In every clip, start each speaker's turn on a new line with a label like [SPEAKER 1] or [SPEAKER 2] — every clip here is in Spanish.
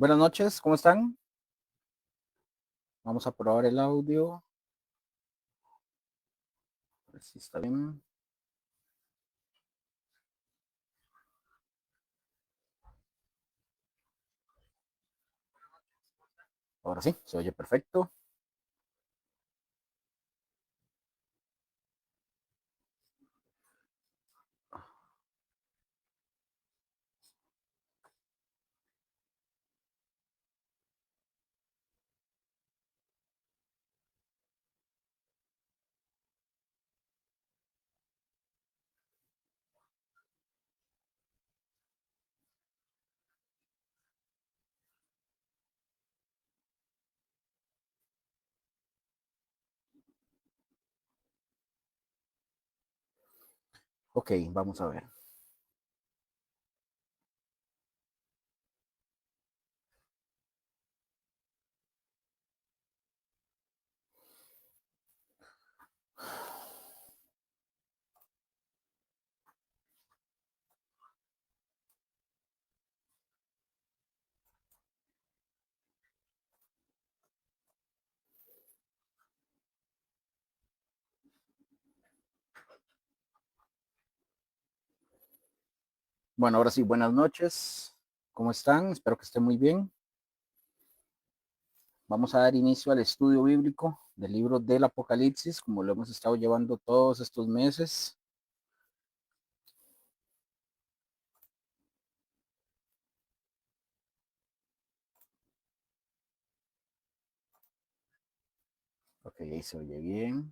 [SPEAKER 1] Buenas noches, ¿cómo están? Vamos a probar el audio. A ver si está bien. Ahora sí, se oye perfecto. Ok, vamos a ver. Bueno, ahora sí, buenas noches. ¿Cómo están? Espero que estén muy bien. Vamos a dar inicio al estudio bíblico del libro del Apocalipsis, como lo hemos estado llevando todos estos meses. Ok, ahí se oye bien.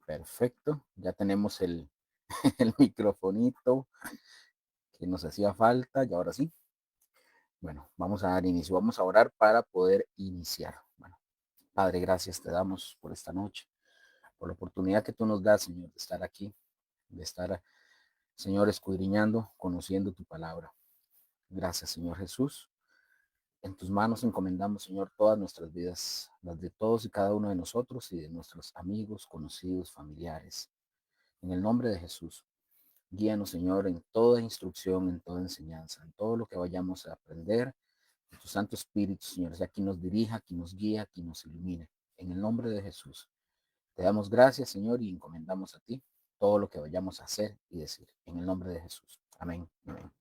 [SPEAKER 1] Perfecto. Ya tenemos el, el microfonito que nos hacía falta y ahora sí. Bueno, vamos a dar inicio. Vamos a orar para poder iniciar. Bueno, Padre, gracias te damos por esta noche, por la oportunidad que tú nos das, Señor, de estar aquí, de estar, Señor, escudriñando, conociendo tu palabra. Gracias, Señor Jesús. En tus manos encomendamos, Señor, todas nuestras vidas, las de todos y cada uno de nosotros y de nuestros amigos, conocidos, familiares. En el nombre de Jesús, guíanos, Señor, en toda instrucción, en toda enseñanza, en todo lo que vayamos a aprender. Que tu Santo Espíritu, Señor, sea quien nos dirija, quien nos guía, quien nos ilumine. En el nombre de Jesús. Te damos gracias, Señor, y encomendamos a ti todo lo que vayamos a hacer y decir. En el nombre de Jesús. Amén. Amén.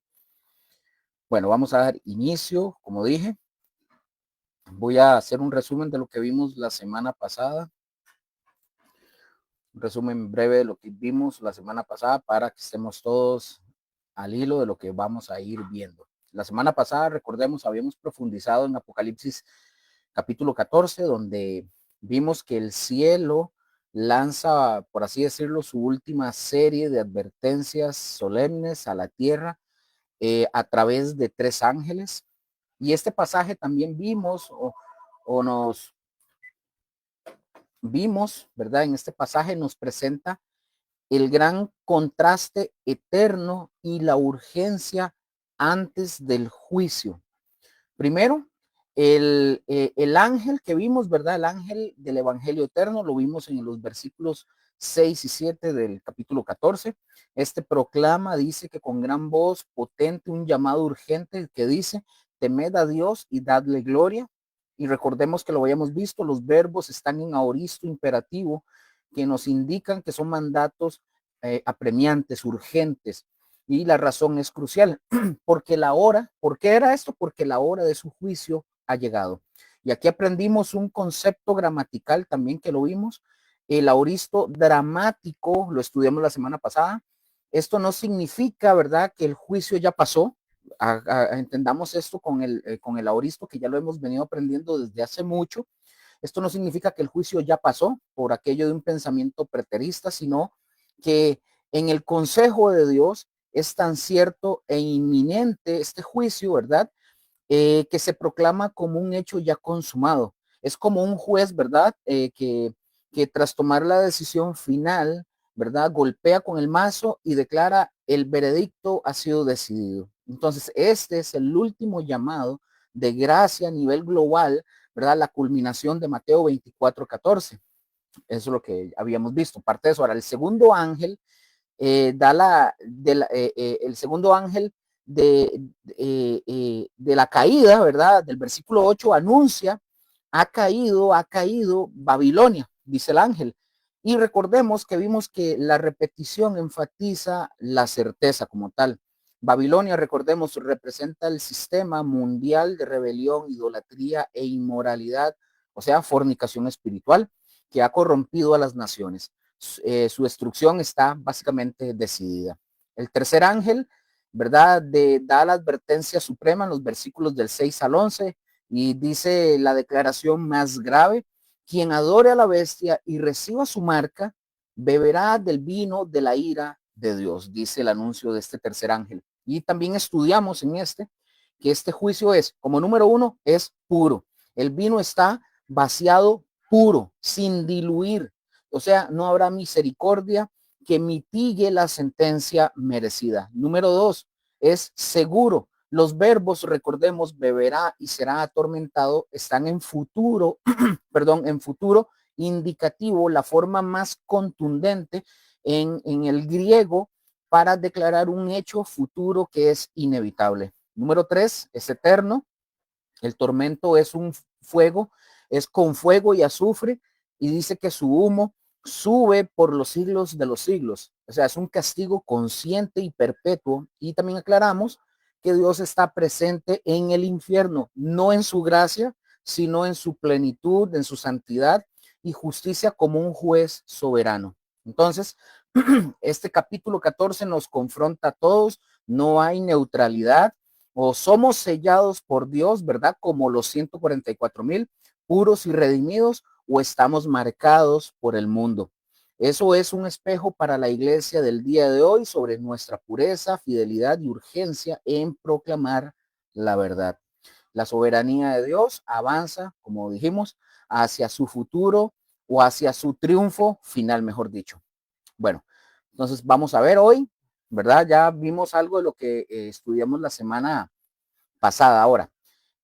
[SPEAKER 1] Bueno, vamos a dar inicio, como dije. Voy a hacer un resumen de lo que vimos la semana pasada. Un resumen breve de lo que vimos la semana pasada para que estemos todos al hilo de lo que vamos a ir viendo. La semana pasada, recordemos, habíamos profundizado en Apocalipsis capítulo 14, donde vimos que el cielo lanza, por así decirlo, su última serie de advertencias solemnes a la tierra a través de tres ángeles. Y este pasaje también vimos o nos vimos, ¿verdad? En este pasaje nos presenta el gran contraste eterno y la urgencia antes del juicio. Primero, el ángel que vimos, ¿verdad? El ángel del Evangelio Eterno, lo vimos en los versículos 6 y 7 del capítulo 14. Este proclama, dice que con gran voz potente, un llamado urgente que dice, temed a Dios y dadle gloria. Y recordemos que lo habíamos visto, los verbos están en aoristo imperativo, que nos indican que son mandatos apremiantes, urgentes. Y la razón es crucial, porque la hora, ¿por qué era esto? Porque la hora de su juicio ha llegado. Y aquí aprendimos un concepto gramatical también que lo vimos, el aoristo dramático, lo estudiamos la semana pasada. Esto no significa, ¿verdad?, que el juicio ya pasó. Entendamos esto con el aoristo, que ya lo hemos venido aprendiendo desde hace mucho. Esto no significa que el juicio ya pasó por aquello de un pensamiento preterista, sino que en el consejo de Dios es tan cierto e inminente este juicio, ¿verdad? Que se proclama como un hecho ya consumado. Es como un juez, ¿verdad? Que tras tomar la decisión final, ¿verdad? Golpea con el mazo y declara el veredicto ha sido decidido. Entonces, este es el último llamado de gracia a nivel global, ¿verdad? La culminación de Mateo 24:14. Eso es lo que habíamos visto. Parte de eso. Ahora, el segundo ángel el segundo ángel de la caída, ¿verdad? Del versículo 8 anuncia, ha caído Babilonia, dice el ángel. Y recordemos que vimos que la repetición enfatiza la certeza como tal. Babilonia, recordemos, representa el sistema mundial de rebelión, idolatría e inmoralidad, o sea, fornicación espiritual, que ha corrompido a las naciones. Su destrucción está básicamente decidida. El tercer ángel, ¿verdad? Da la advertencia suprema en los versículos del 6 al 11 y dice la declaración más grave: quien adore a la bestia y reciba su marca, beberá del vino de la ira de Dios, dice el anuncio de este tercer ángel. Y también estudiamos en que este juicio es, como número uno, es puro. El vino está vaciado puro, sin diluir. O sea, no habrá misericordia que mitigue la sentencia merecida. Número dos, es seguro. Los verbos, recordemos, beberá y será atormentado, están en futuro, perdón, en futuro indicativo, la forma más contundente en el griego para declarar un hecho futuro que es inevitable. Número tres, es eterno. El tormento es un fuego, es con fuego y azufre, y dice que su humo sube por los siglos de los siglos. O sea, es un castigo consciente y perpetuo. Y también aclaramos que Dios está presente en el infierno, no en su gracia, sino en su plenitud, en su santidad y justicia como un juez soberano. Entonces, este capítulo 14 nos confronta a todos, no hay neutralidad, o somos sellados por Dios, ¿verdad? Como los 144,000 puros y redimidos, o estamos marcados por el mundo. Eso es un espejo para la iglesia del día de hoy sobre nuestra pureza, fidelidad y urgencia en proclamar la verdad. La soberanía de Dios avanza, como dijimos, hacia su futuro o hacia su triunfo final, mejor dicho. Bueno, entonces vamos a ver hoy, ¿verdad? Ya vimos algo de lo que estudiamos la semana pasada. Ahora,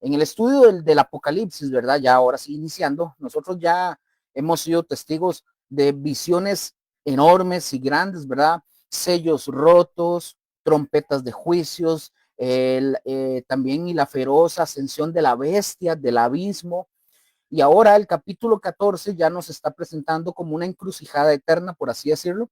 [SPEAKER 1] en el estudio del Apocalipsis, ¿verdad? Ya ahora sí iniciando, nosotros ya hemos sido testigos de visiones enormes y grandes, ¿verdad? Sellos rotos, trompetas de juicios, también y la feroz ascensión de la bestia, del abismo. Y ahora el capítulo 14 ya nos está presentando como una encrucijada eterna, por así decirlo.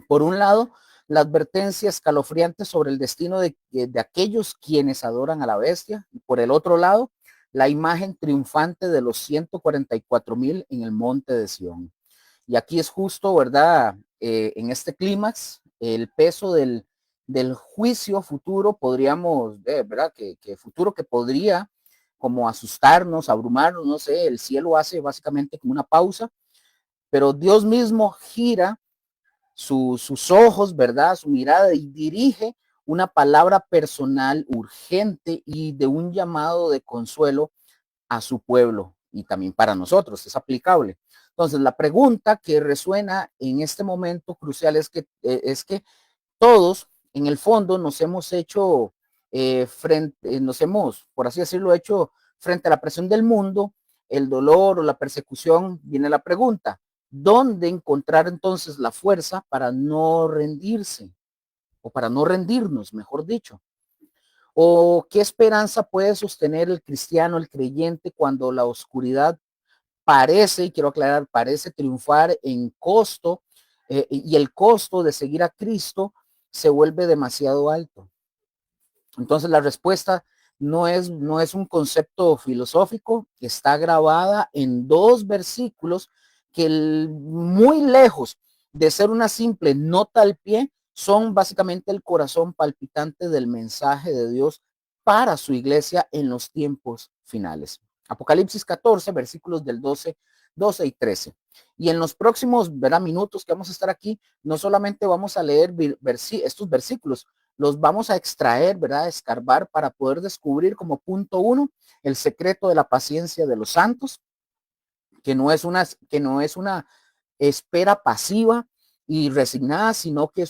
[SPEAKER 1] Por un lado, la advertencia escalofriante sobre el destino de aquellos quienes adoran a la bestia. Y por el otro lado, la imagen triunfante de los 144,000 en el monte de Sión. Y aquí es justo, ¿verdad? En este clímax, el peso del juicio futuro, podríamos, ¿verdad? Que futuro que podría como asustarnos, abrumarnos, no sé, el cielo hace básicamente como una pausa, pero Dios mismo gira sus ojos, ¿verdad? Su mirada, y dirige una palabra personal urgente y de un llamado de consuelo a su pueblo, y también para nosotros es aplicable. Entonces, la pregunta que resuena en este momento crucial es que todos, en el fondo, nos hemos hecho nos hemos, por así decirlo, hecho frente a la presión del mundo, el dolor o la persecución. Viene la pregunta: ¿dónde encontrar entonces la fuerza para no rendirse, o para no rendirnos, mejor dicho? ¿O qué esperanza puede sostener el cristiano, el creyente, cuando la oscuridad parece, y quiero aclarar, parece triunfar en costo, y el costo de seguir a Cristo se vuelve demasiado alto? Entonces la respuesta no es un concepto filosófico, está grabada en dos versículos que muy lejos de ser una simple nota al pie, son básicamente el corazón palpitante del mensaje de Dios para su iglesia en los tiempos finales. Apocalipsis 14, versículos del 12 y 13. Y en los próximos minutos que vamos a estar aquí, no solamente vamos a leer estos versículos, los vamos a extraer, ¿verdad? Escarbar para poder descubrir como punto uno el secreto de la paciencia de los santos, que no es una espera pasiva y resignada, sino que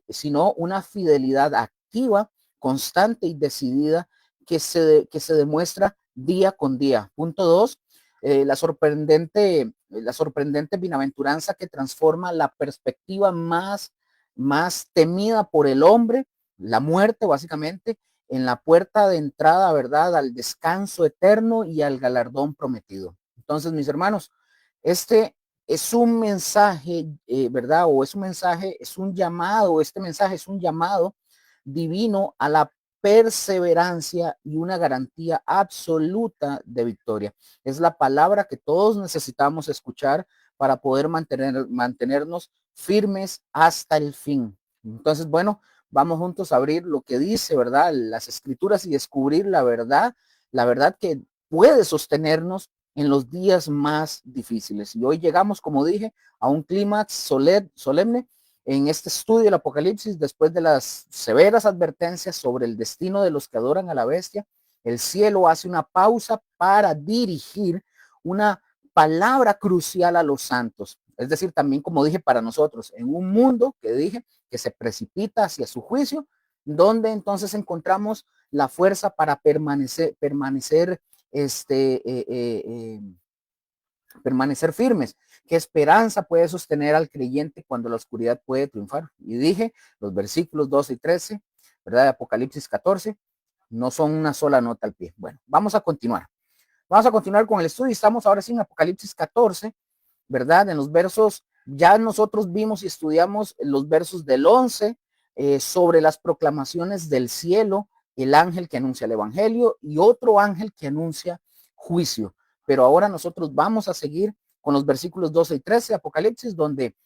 [SPEAKER 1] sino una fidelidad activa, constante y decidida que se demuestra día con día. Punto dos, la sorprendente bienaventuranza que transforma la perspectiva más temida por el hombre la muerte básicamente, en la puerta de entrada, ¿verdad? Al descanso eterno y al galardón prometido. Entonces, mis hermanos, este es un mensaje, ¿verdad? O es un mensaje, es un llamado, este mensaje es un llamado divino a la perseverancia y una garantía absoluta de victoria. Es la palabra que todos necesitamos escuchar para poder mantenernos firmes hasta el fin. Entonces, bueno, vamos juntos a abrir lo que dice, ¿verdad? Las escrituras y descubrir la verdad que puede sostenernos en los días más difíciles. Y hoy llegamos, como dije, a un clímax solemne en este estudio del Apocalipsis. Después de las severas advertencias sobre el destino de los que adoran a la bestia, el cielo hace una pausa para dirigir una palabra crucial a los santos. Es decir, también, como dije, para nosotros, en un mundo que dije que se precipita hacia su juicio, donde entonces encontramos la fuerza para permanecer firmes. ¿Qué esperanza puede sostener al creyente cuando la oscuridad puede triunfar? Y dije, los versículos 12 y 13, ¿verdad? De Apocalipsis 14, no son una sola nota al pie. Bueno, vamos a continuar. Vamos a continuar con el estudio. Estamos ahora sí en Apocalipsis 14, ¿verdad? En los versos, ya nosotros vimos y estudiamos los versos del 11 sobre las proclamaciones del cielo, el ángel que anuncia el evangelio y otro ángel que anuncia juicio. Pero ahora nosotros vamos a seguir con los versículos 12 y 13 de Apocalipsis, donde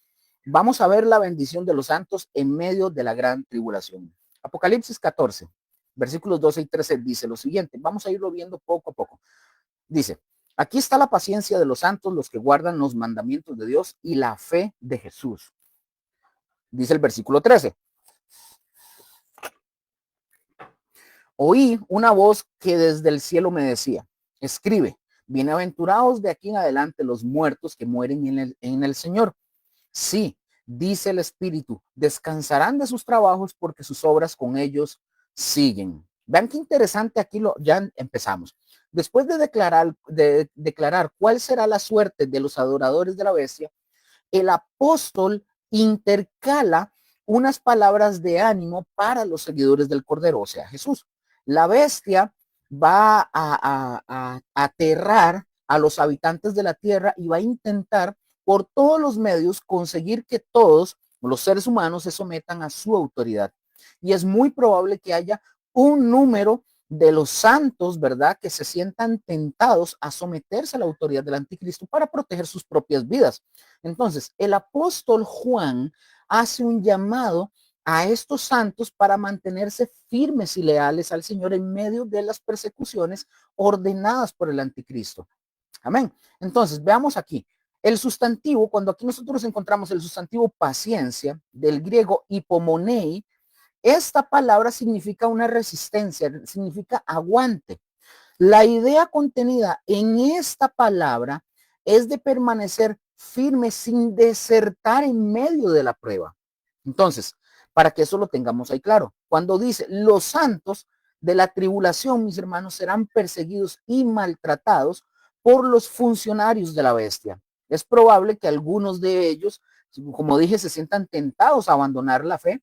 [SPEAKER 1] vamos a ver la bendición de los santos en medio de la gran tribulación. Apocalipsis 14, versículos 12 y 13 dice lo siguiente. Vamos a irlo viendo poco a poco. Dice, aquí está la paciencia de los santos, los que guardan los mandamientos de Dios y la fe de Jesús. Dice el versículo 13. Oí una voz que desde el cielo me decía, escribe, bienaventurados de aquí en adelante los muertos que mueren en el Señor. Sí, dice el Espíritu, descansarán de sus trabajos porque sus obras con ellos siguen. Vean qué interesante, aquí ya empezamos. Después de declarar cuál será la suerte de los adoradores de la bestia, el apóstol intercala unas palabras de ánimo para los seguidores del Cordero, o sea, Jesús. La bestia va a aterrar a los habitantes de la tierra y va a intentar por todos los medios conseguir que todos los seres humanos se sometan a su autoridad. Y es muy probable que haya un número de los santos, ¿verdad?, que se sientan tentados a someterse a la autoridad del anticristo para proteger sus propias vidas. Entonces, el apóstol Juan hace un llamado a estos santos para mantenerse firmes y leales al Señor en medio de las persecuciones ordenadas por el anticristo. Amén. Entonces, veamos aquí. El sustantivo, cuando aquí nosotros encontramos el sustantivo paciencia, del griego hipomonei, esta palabra significa una resistencia, significa aguante. La idea contenida en esta palabra es de permanecer firme sin desertar en medio de la prueba. Entonces, para que eso lo tengamos ahí claro, cuando dice los santos de la tribulación, mis hermanos, serán perseguidos y maltratados por los funcionarios de la bestia. Es probable que algunos de ellos, como dije, se sientan tentados a abandonar la fe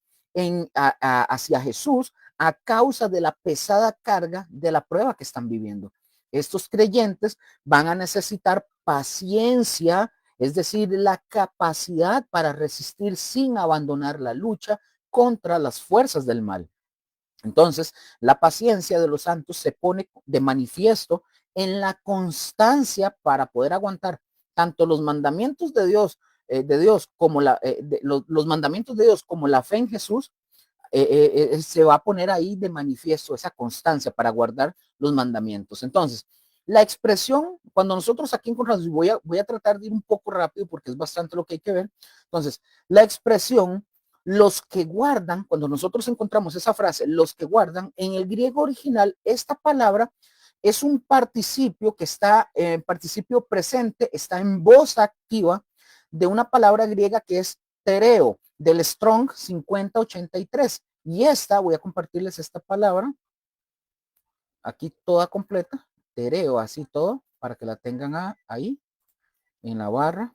[SPEAKER 1] hacia Jesús a causa de la pesada carga de la prueba que están viviendo. Estos creyentes van a necesitar paciencia, es decir, la capacidad para resistir sin abandonar la lucha contra las fuerzas del mal. Entonces, la paciencia de los santos se pone de manifiesto en la constancia para poder aguantar tanto los mandamientos de Dios como los mandamientos de Dios como la fe en Jesús. Se va a poner ahí de manifiesto esa constancia para guardar los mandamientos. Entonces, la expresión, cuando nosotros aquí encontramos, voy a tratar de ir un poco rápido porque es bastante lo que hay que ver. Entonces, la expresión, los que guardan, cuando nosotros encontramos esa frase, los que guardan, en el griego original, esta palabra es un participio que está en participio presente, está en voz activa de una palabra griega que es tereo, del Strong 5083. Y esta, voy a compartirles esta palabra, aquí toda completa, tereo, así todo, para que la tengan ahí, en la barra.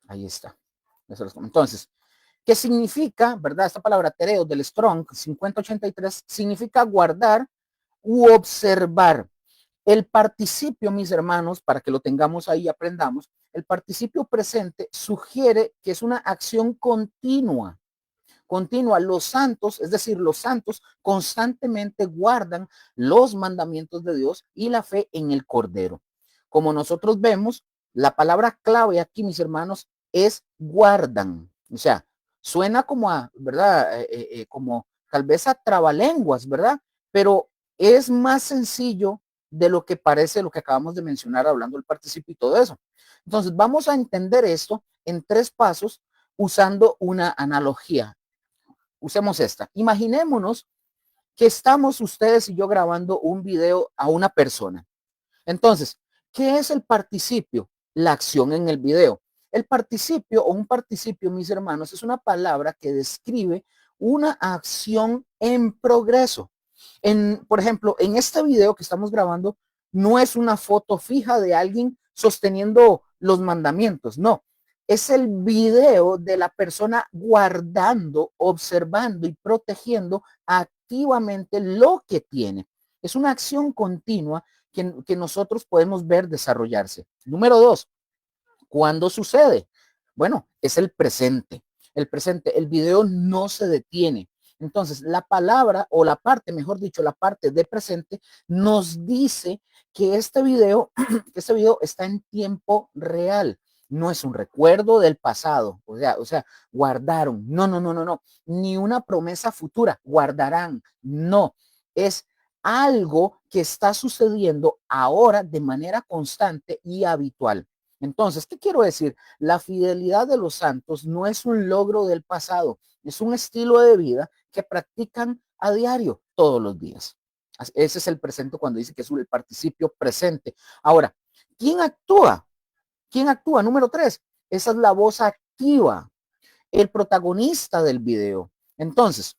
[SPEAKER 1] Ahí está. Entonces, que significa, ¿verdad? Esta palabra tereo del Strong 5083 significa guardar u observar. El participio, mis hermanos, para que lo tengamos ahí y aprendamos, el participio presente sugiere que es una acción continua. Continua. Los santos, es decir, los santos constantemente guardan los mandamientos de Dios y la fe en el Cordero. Como nosotros vemos, la palabra clave aquí, mis hermanos, es guardan. O sea, suena como a, ¿verdad? Como tal vez a trabalenguas, ¿verdad? Pero es más sencillo de lo que parece lo que acabamos de mencionar hablando del participio y todo eso. Entonces, vamos a entender esto en 3 pasos usando una analogía. Usemos esta. Imaginémonos que estamos ustedes y yo grabando un video a una persona. Entonces, ¿qué es el participio? La acción en el video. El participio o un participio, mis hermanos, es una palabra que describe una acción en progreso. Por ejemplo, en este video que estamos grabando, no es una foto fija de alguien sosteniendo los mandamientos, no. Es el video de la persona guardando, observando y protegiendo activamente lo que tiene. Es una acción continua que nosotros podemos ver desarrollarse. Número 2, ¿cuándo sucede? Bueno, es el presente. El presente, el video no se detiene. Entonces, la palabra o la parte, mejor dicho, la parte de presente nos dice que este video está en tiempo real. No es un recuerdo del pasado, o sea, guardaron. No. Ni una promesa futura, guardarán. No, es algo que está sucediendo ahora de manera constante y habitual. Entonces, ¿qué quiero decir? La fidelidad de los santos no es un logro del pasado, es un estilo de vida que practican a diario, todos los días. Ese es el presente cuando dice que es el participio presente. Ahora, ¿quién actúa? ¿Quién actúa? Número 3, esa es la voz activa, el protagonista del video. Entonces,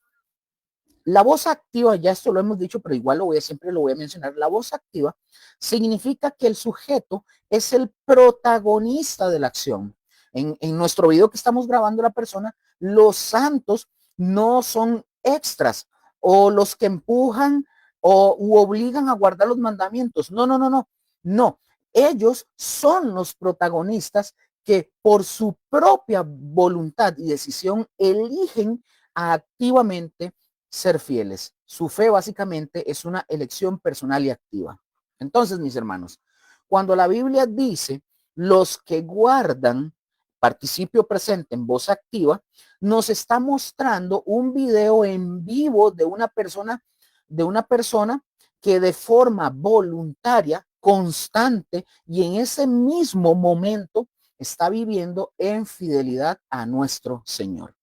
[SPEAKER 1] la voz activa, ya esto lo hemos dicho, pero igual siempre lo voy a mencionar. La voz activa significa que el sujeto es el protagonista de la acción. En nuestro video que estamos grabando la persona, los santos no son extras o los que empujan u obligan a guardar los mandamientos. No. Ellos son los protagonistas que por su propia voluntad y decisión eligen activamente ser fieles. Su fe básicamente es una elección personal y activa. Entonces, mis hermanos, cuando la Biblia dice los que guardan participio presente en voz activa, nos está mostrando un video en vivo de una persona que de forma voluntaria, constante y en ese mismo momento está viviendo en fidelidad a nuestro Señor.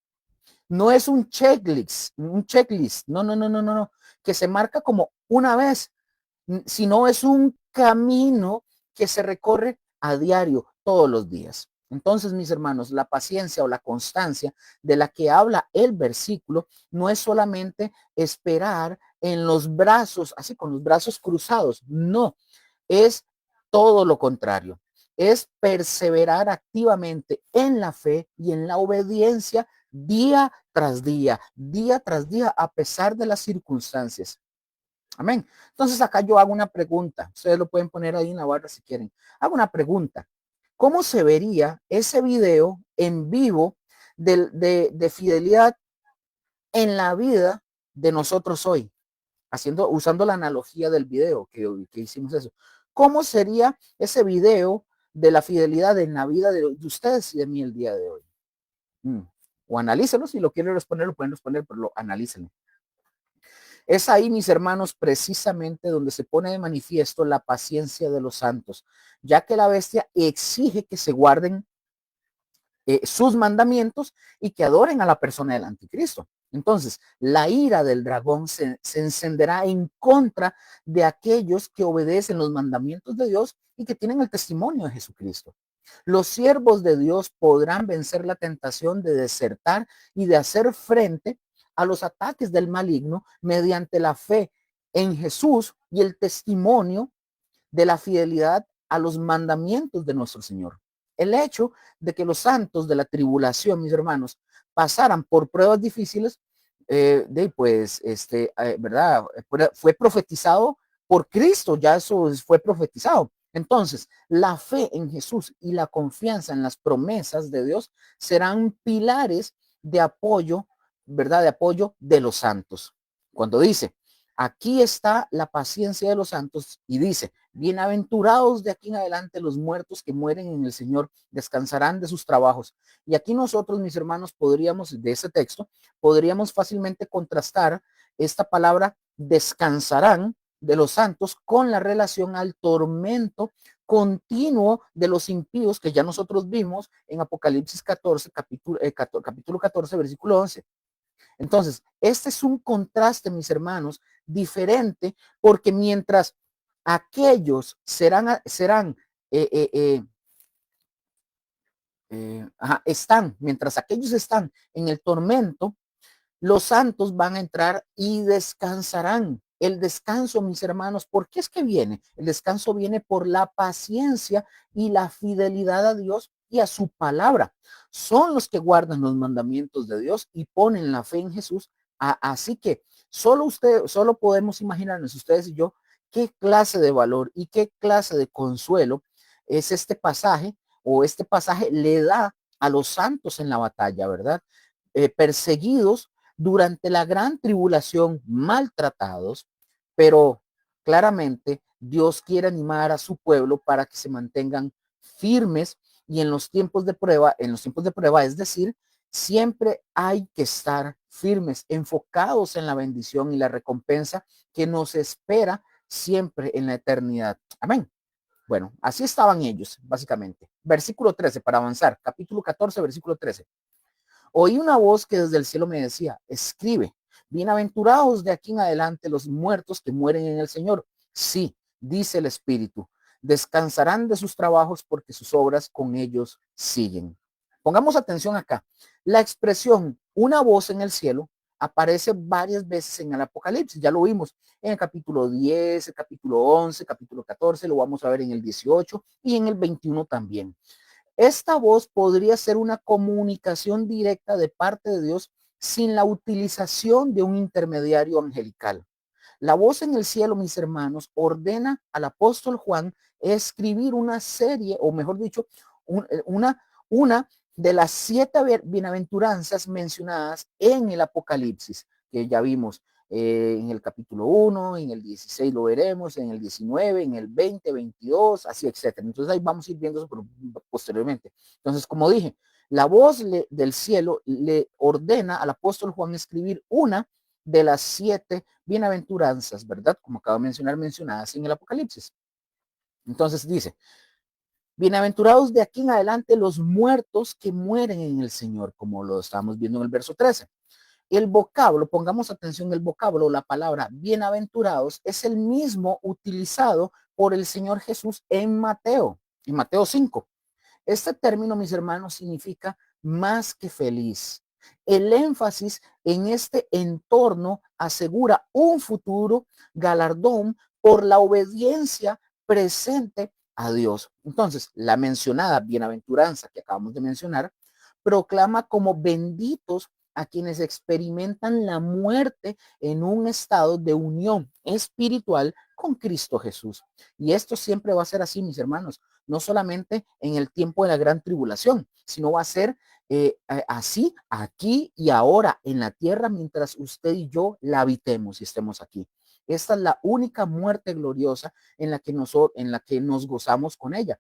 [SPEAKER 1] No es un checklist, no, que se marca como una vez, sino es un camino que se recorre a diario, todos los días. Entonces, mis hermanos, la paciencia o la constancia de la que habla el versículo no es solamente esperar en los brazos, así con los brazos cruzados, no, es todo lo contrario. Es perseverar activamente en la fe y en la obediencia día tras día, a pesar de las circunstancias. Amén. Entonces acá yo hago una pregunta. Ustedes lo pueden poner ahí en la barra si quieren. Hago una pregunta. ¿Cómo se vería ese video en vivo de fidelidad en la vida de nosotros hoy? Usando la analogía del video que hicimos eso. ¿Cómo sería ese video de la fidelidad en la vida de ustedes y de mí el día de hoy? O analícenlo, si lo quieren responder, lo pueden responder, pero analícenlo. Es ahí, mis hermanos, precisamente donde se pone de manifiesto la paciencia de los santos, ya que la bestia exige que se guarden sus mandamientos y que adoren a la persona del anticristo. Entonces, la ira del dragón se encenderá en contra de aquellos que obedecen los mandamientos de Dios y que tienen el testimonio de Jesucristo. Los siervos de Dios podrán vencer la tentación de desertar y de hacer frente a los ataques del maligno mediante la fe en Jesús y el testimonio de la fidelidad a los mandamientos de nuestro Señor. El hecho de que los santos de la tribulación, mis hermanos, pasaran por pruebas difíciles, ¿verdad? Fue profetizado por Cristo, ya eso fue profetizado. Entonces, la fe en Jesús y la confianza en las promesas de Dios serán pilares de apoyo, ¿verdad? De apoyo de los santos. Cuando dice, aquí está la paciencia de los santos y dice, bienaventurados de aquí en adelante los muertos que mueren en el Señor, descansarán de sus trabajos. Y aquí nosotros, mis hermanos, podríamos, de ese texto, podríamos fácilmente contrastar esta palabra descansarán de los santos con la relación al tormento continuo de los impíos que ya nosotros vimos en Apocalipsis 14, capítulo 14, versículo 11. Entonces, este es un contraste, mis hermanos, diferente, porque mientras aquellos mientras aquellos están en el tormento, los santos van a entrar y descansarán. El descanso, mis hermanos, ¿por qué es que viene? El descanso viene por la paciencia y la fidelidad a Dios y a su palabra. Son los que guardan los mandamientos de Dios y ponen la fe en Jesús. Así que solo podemos imaginarnos, ustedes y yo, qué clase de valor y qué clase de consuelo es este pasaje, o este pasaje le da a los santos en la batalla, ¿verdad? Perseguidos durante la gran tribulación, maltratados, pero claramente Dios quiere animar a su pueblo para que se mantengan firmes y en los tiempos de prueba, es decir, siempre hay que estar firmes, enfocados en la bendición y la recompensa que nos espera siempre en la eternidad. Amén. Bueno, así estaban ellos, básicamente. Versículo 13, para avanzar, capítulo 14, versículo 13. Oí una voz que desde el cielo me decía, escribe, bienaventurados de aquí en adelante los muertos que mueren en el Señor. Sí, dice el Espíritu, descansarán de sus trabajos porque sus obras con ellos siguen. Pongamos atención acá. La expresión una voz en el cielo aparece varias veces en el Apocalipsis. Ya lo vimos en el capítulo 10, el capítulo 11, capítulo 14, lo vamos a ver en el 18 y en el 21 también. Esta voz podría ser una comunicación directa de parte de Dios sin la utilización de un intermediario angelical. La voz en el cielo, mis hermanos, ordena al apóstol Juan escribir una serie, o mejor dicho, una de las 7 bienaventuranzas mencionadas en el Apocalipsis, que ya vimos en el capítulo 1, en el 16 lo veremos, en el 19, en el 20, 22, así, etcétera. Entonces ahí vamos a ir viendo eso posteriormente. Entonces, como dije, la voz del cielo le ordena al apóstol Juan escribir una de las 7 bienaventuranzas, ¿verdad? Como acabo de mencionar, mencionadas en el Apocalipsis. Entonces dice, bienaventurados de aquí en adelante los muertos que mueren en el Señor, como lo estamos viendo en el verso 13. El vocablo, pongamos atención, el vocablo, la palabra bienaventurados es el mismo utilizado por el Señor Jesús en Mateo 5. Este término, mis hermanos, significa más que feliz. El énfasis en este entorno asegura un futuro galardón por la obediencia presente a Dios. Entonces, la mencionada bienaventuranza que acabamos de mencionar proclama como benditos a quienes experimentan la muerte en un estado de unión espiritual con Cristo Jesús. Y esto siempre va a ser así, mis hermanos, no solamente en el tiempo de la gran tribulación, sino va a ser así aquí y ahora en la tierra mientras usted y yo la habitemos y estemos aquí. Esta es la única muerte gloriosa en la que nos gozamos con ella,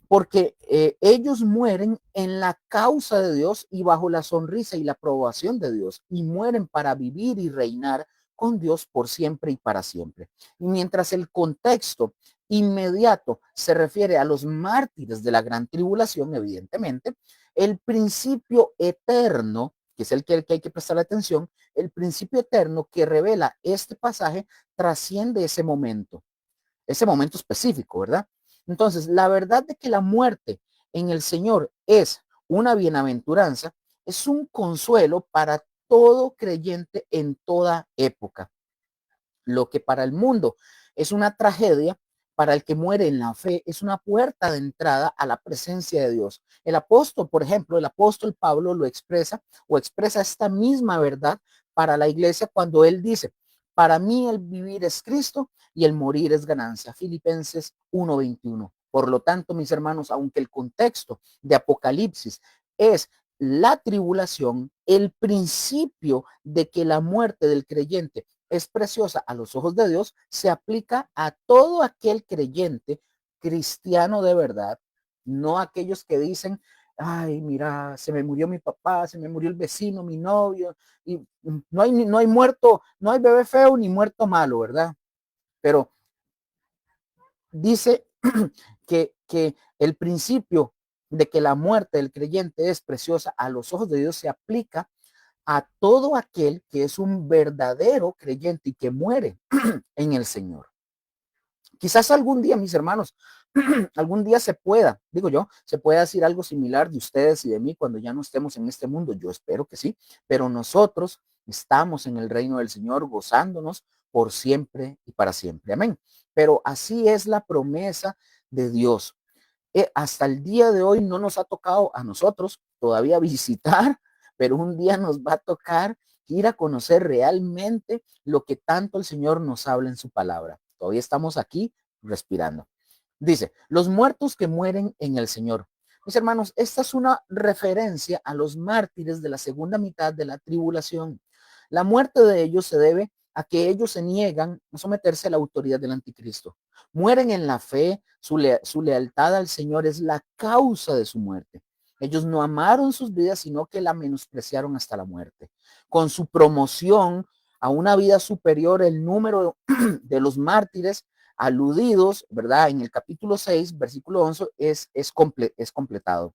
[SPEAKER 1] porque ellos mueren en la causa de Dios y bajo la sonrisa y la aprobación de Dios, y mueren para vivir y reinar con Dios por siempre y para siempre. Y mientras el contexto inmediato se refiere a los mártires de la gran tribulación, evidentemente, el principio eterno, que es el que hay que prestar atención, el principio eterno que revela este pasaje trasciende ese momento específico, ¿verdad? Entonces, la verdad de que la muerte en el Señor es una bienaventuranza, es un consuelo para todo creyente en toda época. Lo que para el mundo es una tragedia, para el que muere en la fe, es una puerta de entrada a la presencia de Dios. El apóstol, por ejemplo, el apóstol Pablo lo expresa o expresa esta misma verdad para la iglesia cuando él dice, para mí el vivir es Cristo y el morir es ganancia. Filipenses 1:21. Por lo tanto, mis hermanos, aunque el contexto de Apocalipsis es la tribulación, el principio de que la muerte del creyente es preciosa a los ojos de Dios, se aplica a todo aquel creyente cristiano de verdad, no aquellos que dicen, ay, mira, se me murió mi papá, se me murió el vecino, mi novio, y no hay muerto, no hay bebé feo ni muerto malo, ¿verdad? Pero dice que el principio de que la muerte del creyente es preciosa a los ojos de Dios se aplica a todo aquel que es un verdadero creyente y que muere en el Señor. Quizás algún día, mis hermanos, algún día se pueda, digo yo, se pueda decir algo similar de ustedes y de mí cuando ya no estemos en este mundo. Yo espero que sí, pero nosotros estamos en el reino del Señor gozándonos por siempre y para siempre. Amén. Pero así es la promesa de Dios. Hasta el día de hoy no nos ha tocado a nosotros todavía visitar, pero un día nos va a tocar ir a conocer realmente lo que tanto el Señor nos habla en su palabra. Todavía estamos aquí respirando. Dice, los muertos que mueren en el Señor. Mis hermanos, esta es una referencia a los mártires de la segunda mitad de la tribulación. La muerte de ellos se debe a que ellos se niegan a someterse a la autoridad del anticristo. Mueren en la fe, su lealtad al Señor es la causa de su muerte. Ellos no amaron sus vidas, sino que la menospreciaron hasta la muerte. Con su promoción a una vida superior, el número de los mártires aludidos, ¿verdad? En el capítulo 6, versículo 11, es completado.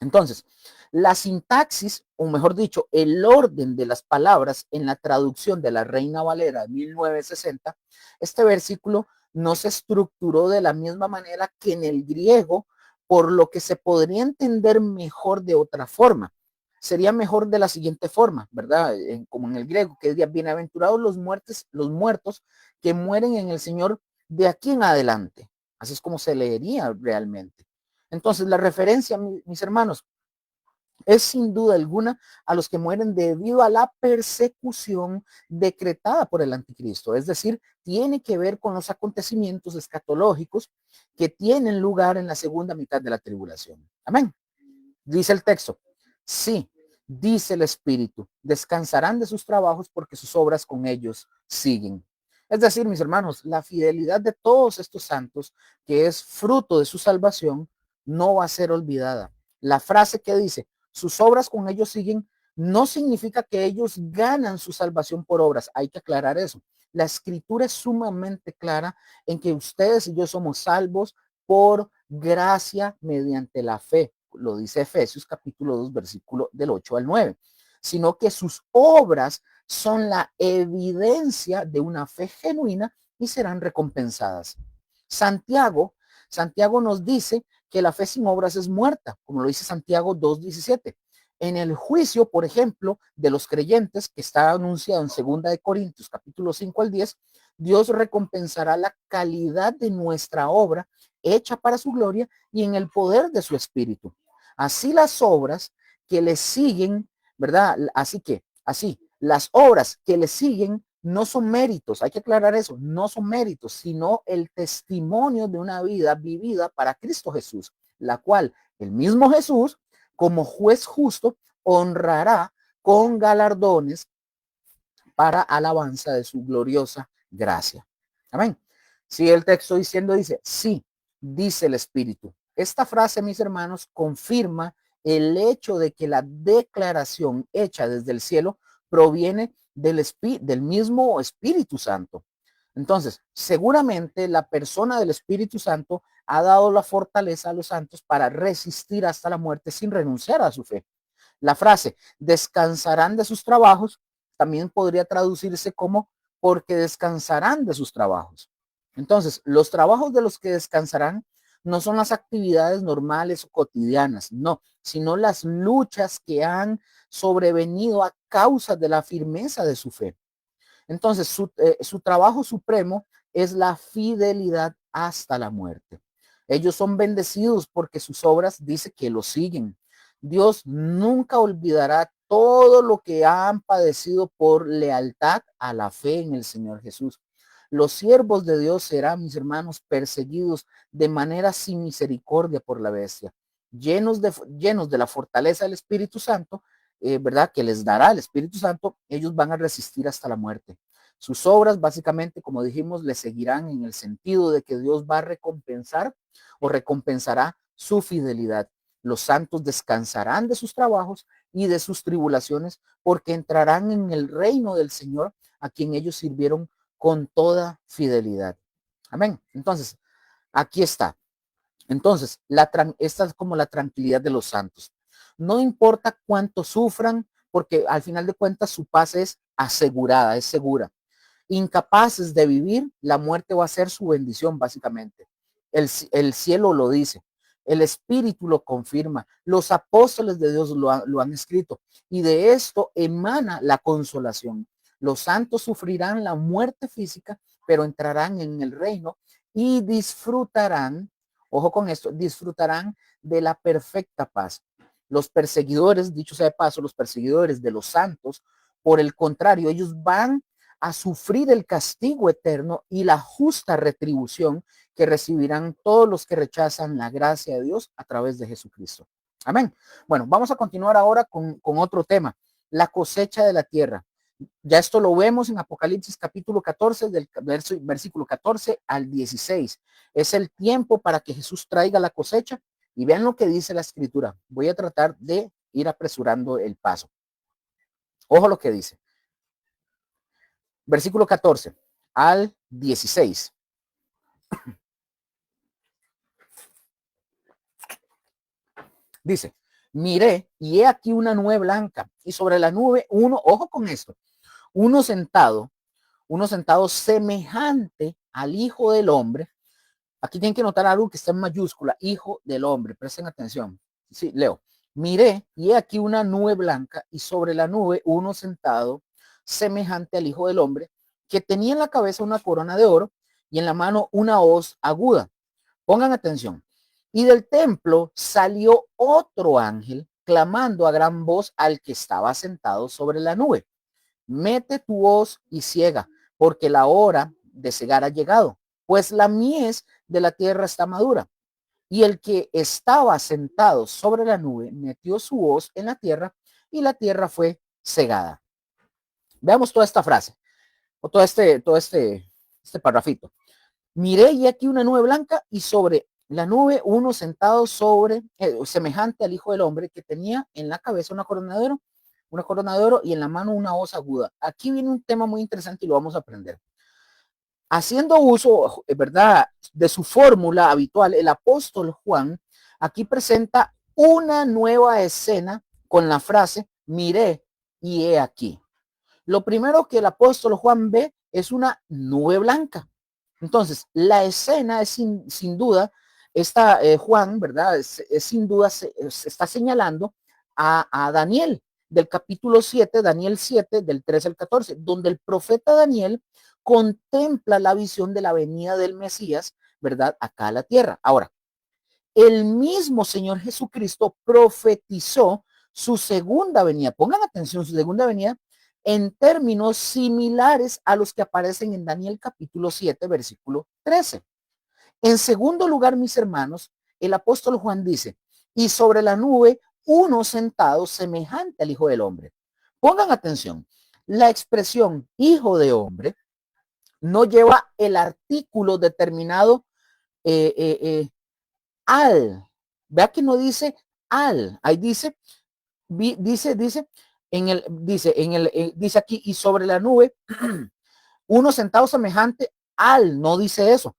[SPEAKER 1] Entonces, la sintaxis, o mejor dicho, el orden de las palabras en la traducción de la Reina Valera 1960, este versículo no se estructuró de la misma manera que en el griego, por lo que se podría entender mejor de otra forma. Sería mejor de la siguiente forma, ¿verdad? Como en el griego, que es bienaventurados los muertos que mueren en el Señor de aquí en adelante. Así es como se leería realmente. Entonces, la referencia, mis hermanos, es sin duda alguna a los que mueren debido a la persecución decretada por el anticristo. Es decir, tiene que ver con los acontecimientos escatológicos que tienen lugar en la segunda mitad de la tribulación. Amén. Dice el texto, sí, dice el Espíritu, descansarán de sus trabajos porque sus obras con ellos siguen. Es decir, mis hermanos, la fidelidad de todos estos santos, que es fruto de su salvación, no va a ser olvidada. La frase que dice, sus obras con ellos siguen, no significa que ellos ganan su salvación por obras. Hay que aclarar eso. La escritura es sumamente clara en que ustedes y yo somos salvos por gracia mediante la fe. Lo dice Efesios capítulo 2, versículo del 8 al 9, sino que sus obras son la evidencia de una fe genuina y serán recompensadas. Santiago nos dice que la fe sin obras es muerta, como lo dice Santiago 2:17. En el juicio, por ejemplo, de los creyentes, que está anunciado en 2 de Corintios capítulo 5 al 10, Dios recompensará la calidad de nuestra obra hecha para su gloria y en el poder de su espíritu. Así las obras que le siguen, ¿verdad? Así, las obras que le siguen no son méritos, hay que aclarar eso, no son méritos, sino el testimonio de una vida vivida para Cristo Jesús, la cual el mismo Jesús, como juez justo, honrará con galardones para alabanza de su gloriosa gracia. Amén. Si el texto diciendo dice, sí, dice el Espíritu. Esta frase, mis hermanos, confirma el hecho de que la declaración hecha desde el cielo proviene del mismo Espíritu Santo. Entonces, seguramente la persona del Espíritu Santo ha dado la fortaleza a los santos para resistir hasta la muerte sin renunciar a su fe. La frase descansarán de sus trabajos también podría traducirse como porque descansarán de sus trabajos. Entonces, los trabajos de los que descansarán no son las actividades normales o cotidianas, no, sino las luchas que han sobrevenido a causa de la firmeza de su fe. Entonces, su trabajo supremo es la fidelidad hasta la muerte. Ellos son bendecidos porque sus obras dice que lo siguen. Dios nunca olvidará todo lo que han padecido por lealtad a la fe en el Señor Jesús. Los siervos de Dios serán, mis hermanos, perseguidos de manera sin misericordia por la bestia, llenos de la fortaleza del Espíritu Santo, ¿verdad? Que les dará el Espíritu Santo, ellos van a resistir hasta la muerte. Sus obras, básicamente, como dijimos, le seguirán en el sentido de que Dios va a recompensar o recompensará su fidelidad. Los santos descansarán de sus trabajos y de sus tribulaciones porque entrarán en el reino del Señor a quien ellos sirvieron con toda fidelidad. Amén. Entonces, aquí está. Entonces, esta es como la tranquilidad de los santos. No importa cuánto sufran, porque al final de cuentas su paz es asegurada, es segura. Incapaces de vivir, la muerte va a ser su bendición, básicamente. El cielo lo dice, el Espíritu lo confirma, los apóstoles de Dios lo han escrito, y de esto emana la consolación. Los santos sufrirán la muerte física, pero entrarán en el reino y disfrutarán, ojo con esto, disfrutarán de la perfecta paz. Los perseguidores, dicho sea de paso, los perseguidores de los santos, por el contrario, ellos van a sufrir el castigo eterno y la justa retribución que recibirán todos los que rechazan la gracia de Dios a través de Jesucristo. Amén. Bueno, vamos a continuar ahora con otro tema, la cosecha de la tierra. Ya esto lo vemos en Apocalipsis capítulo 14, del versículo 14 al 16. Es el tiempo para que Jesús traiga la cosecha y vean lo que dice la escritura. Voy a tratar de ir apresurando el paso. Ojo lo que dice. Versículo 14 al 16. Dice, miré y he aquí una nube blanca y sobre la nube uno, ojo con esto, uno sentado semejante al Hijo del Hombre. Aquí tienen que notar algo que está en mayúscula, Hijo del Hombre, presten atención. Sí, leo. Miré y he aquí una nube blanca y sobre la nube uno sentado semejante al Hijo del Hombre, que tenía en la cabeza una corona de oro y en la mano una hoz aguda. Pongan atención. Y del templo salió otro ángel clamando a gran voz al que estaba sentado sobre la nube. Mete tu hoz y ciega, porque la hora de cegar ha llegado, pues la mies de la tierra está madura. Y el que estaba sentado sobre la nube metió su hoz en la tierra y la tierra fue cegada. Veamos toda esta frase, o este parrafito. Miré y aquí una nube blanca y sobre la nube uno sentado sobre, semejante al Hijo del Hombre, que tenía en la cabeza una corona de oro y en la mano una hoz aguda. Aquí viene un tema muy interesante y lo vamos a aprender. Haciendo uso, ¿verdad?, de su fórmula habitual, el apóstol Juan aquí presenta una nueva escena con la frase, miré y he aquí. Lo primero que el apóstol Juan ve es una nube blanca. Entonces, la escena es sin duda, Juan, ¿verdad? Es sin duda, se está señalando a Daniel, del capítulo 7, Daniel 7, del 13 al 14, donde el profeta Daniel contempla la visión de la venida del Mesías, ¿verdad? Acá a la tierra. Ahora, el mismo Señor Jesucristo profetizó su segunda venida. Pongan atención, su segunda venida en términos similares a los que aparecen en Daniel capítulo 7, versículo 13. En segundo lugar, mis hermanos, el apóstol Juan dice, y sobre la nube uno sentado semejante al Hijo del Hombre. Pongan atención, la expresión Hijo de Hombre no lleva el artículo determinado al. Vea que no dice al, ahí dice dice aquí, y sobre la nube, uno sentado semejante al, no dice eso,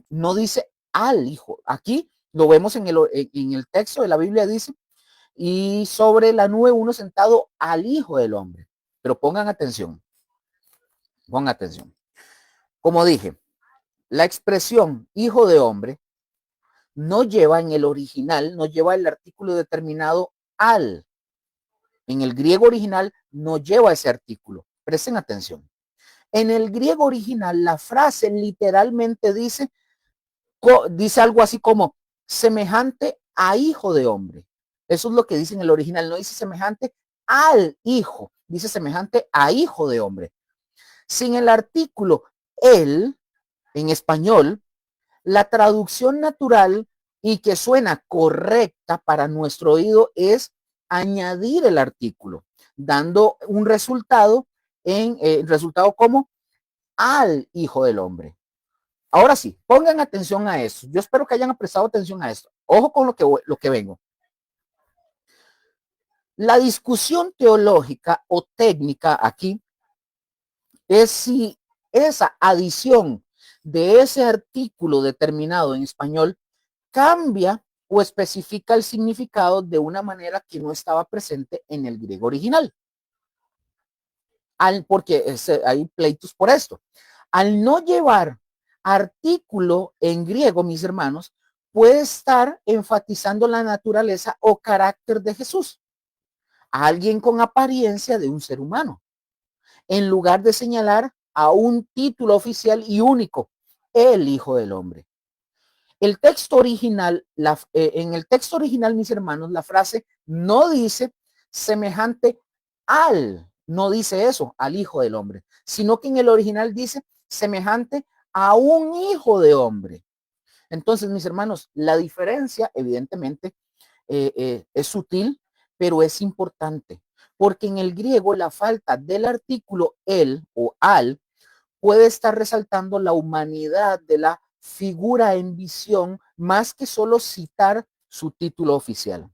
[SPEAKER 1] no dice al Hijo. Aquí lo vemos en el texto de la Biblia, dice, y sobre la nube uno sentado al Hijo del Hombre. Pero pongan atención. Como dije, la expresión Hijo de Hombre no lleva en el original, no lleva el artículo determinado al. En el griego original no lleva ese artículo. Presten atención. En el griego original, la frase literalmente dice, Dice algo así como semejante a hijo de hombre. Eso es lo que dice en el original. No dice semejante al hijo, dice semejante a hijo de hombre. Sin el artículo él, en español, la traducción natural y que suena correcta para nuestro oído es añadir el artículo, dando un resultado resultado como al hijo del hombre. Ahora sí, pongan atención a eso. Yo espero que hayan prestado atención a esto. Ojo con lo que vengo. La discusión teológica o técnica aquí es si esa adición de ese artículo determinado en español cambia o especifica el significado de una manera que no estaba presente en el griego original. Porque hay pleitos por esto. Al no llevar artículo en griego, mis hermanos, puede estar enfatizando la naturaleza o carácter de Jesús, alguien con apariencia de un ser humano, en lugar de señalar a un título oficial y único, el Hijo del Hombre. El texto original, en el texto original, mis hermanos, la frase no dice semejante al, no dice eso, al Hijo del Hombre, sino que en el original dice semejante a un hijo de hombre. Entonces, mis hermanos, la diferencia, evidentemente, es sutil, pero es importante, porque en el griego la falta del artículo el o al puede estar resaltando la humanidad de la figura en visión más que solo citar su título oficial.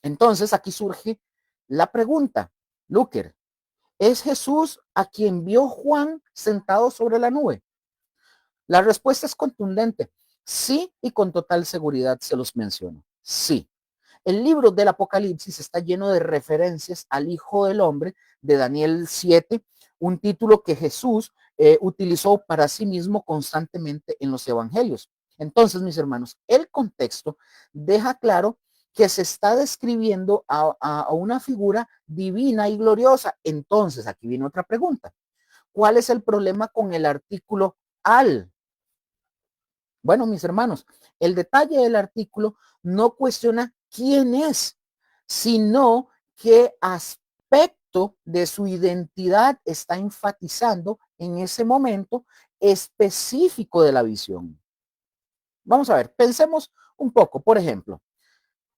[SPEAKER 1] Entonces aquí surge la pregunta, Luker, ¿es Jesús a quien vio Juan sentado sobre la nube? La respuesta es contundente, sí, y con total seguridad se los menciono, sí. El libro del Apocalipsis está lleno de referencias al Hijo del Hombre de Daniel 7, un título que Jesús utilizó para sí mismo constantemente en los evangelios. Entonces, mis hermanos, el contexto deja claro que se está describiendo a una figura divina y gloriosa. Entonces, aquí viene otra pregunta. ¿Cuál es el problema con el artículo al? Bueno, mis hermanos, el detalle del artículo no cuestiona quién es, sino qué aspecto de su identidad está enfatizando en ese momento específico de la visión. Vamos a ver, pensemos un poco, por ejemplo,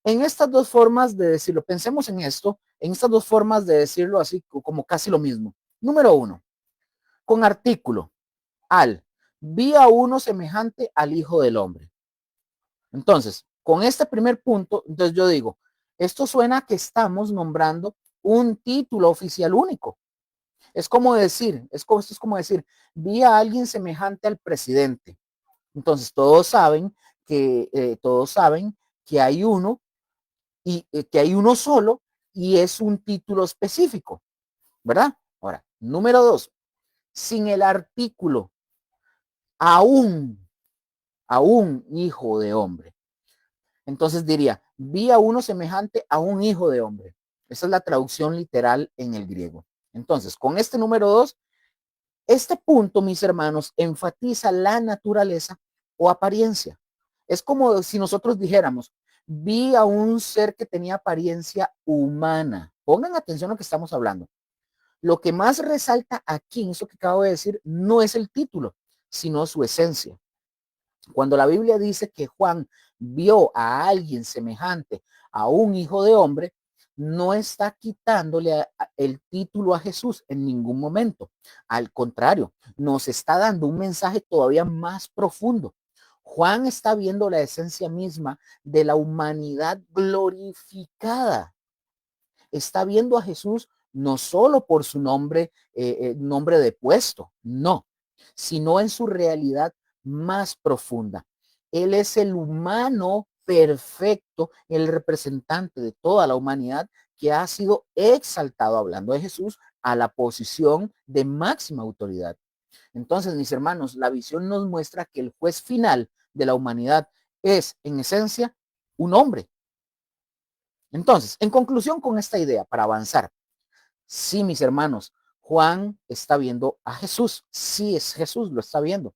[SPEAKER 1] en estas dos formas de decirlo, pensemos en esto, en estas dos formas de decirlo así como casi lo mismo. Número uno, con artículo, al, vi a uno semejante al Hijo del Hombre. Entonces, con este primer punto, entonces yo digo, esto suena a que estamos nombrando un título oficial único. Es como decir, esto es como decir, vi a alguien semejante al presidente. Entonces, todos saben que hay uno y que hay uno solo y es un título específico, ¿verdad? Ahora, número dos, sin el artículo, aún, aún hijo de hombre. Entonces diría, vi a uno semejante a un hijo de hombre. Esa es la traducción literal en el griego. Entonces, con este número dos, este punto, mis hermanos, enfatiza la naturaleza o apariencia. Es como si nosotros dijéramos, vi a un ser que tenía apariencia humana. Pongan atención a lo que estamos hablando. Lo que más resalta aquí, eso que acabo de decir, no es el título, sino su esencia. Cuando la Biblia dice que Juan vio a alguien semejante a un hijo de hombre, no está quitándole el título a Jesús en ningún momento. Al contrario, nos está dando un mensaje todavía más profundo. Juan está viendo la esencia misma de la humanidad glorificada. Está viendo a Jesús no solo por su nombre de puesto, no, sino en su realidad más profunda. Él es el humano perfecto, el representante de toda la humanidad que ha sido exaltado, hablando de Jesús, a la posición de máxima autoridad. Entonces, mis hermanos, la visión nos muestra que el juez final de la humanidad es, en esencia, un hombre. Entonces, en conclusión con esta idea, para avanzar, sí, mis hermanos, Juan está viendo a Jesús. Sí, es Jesús, lo está viendo.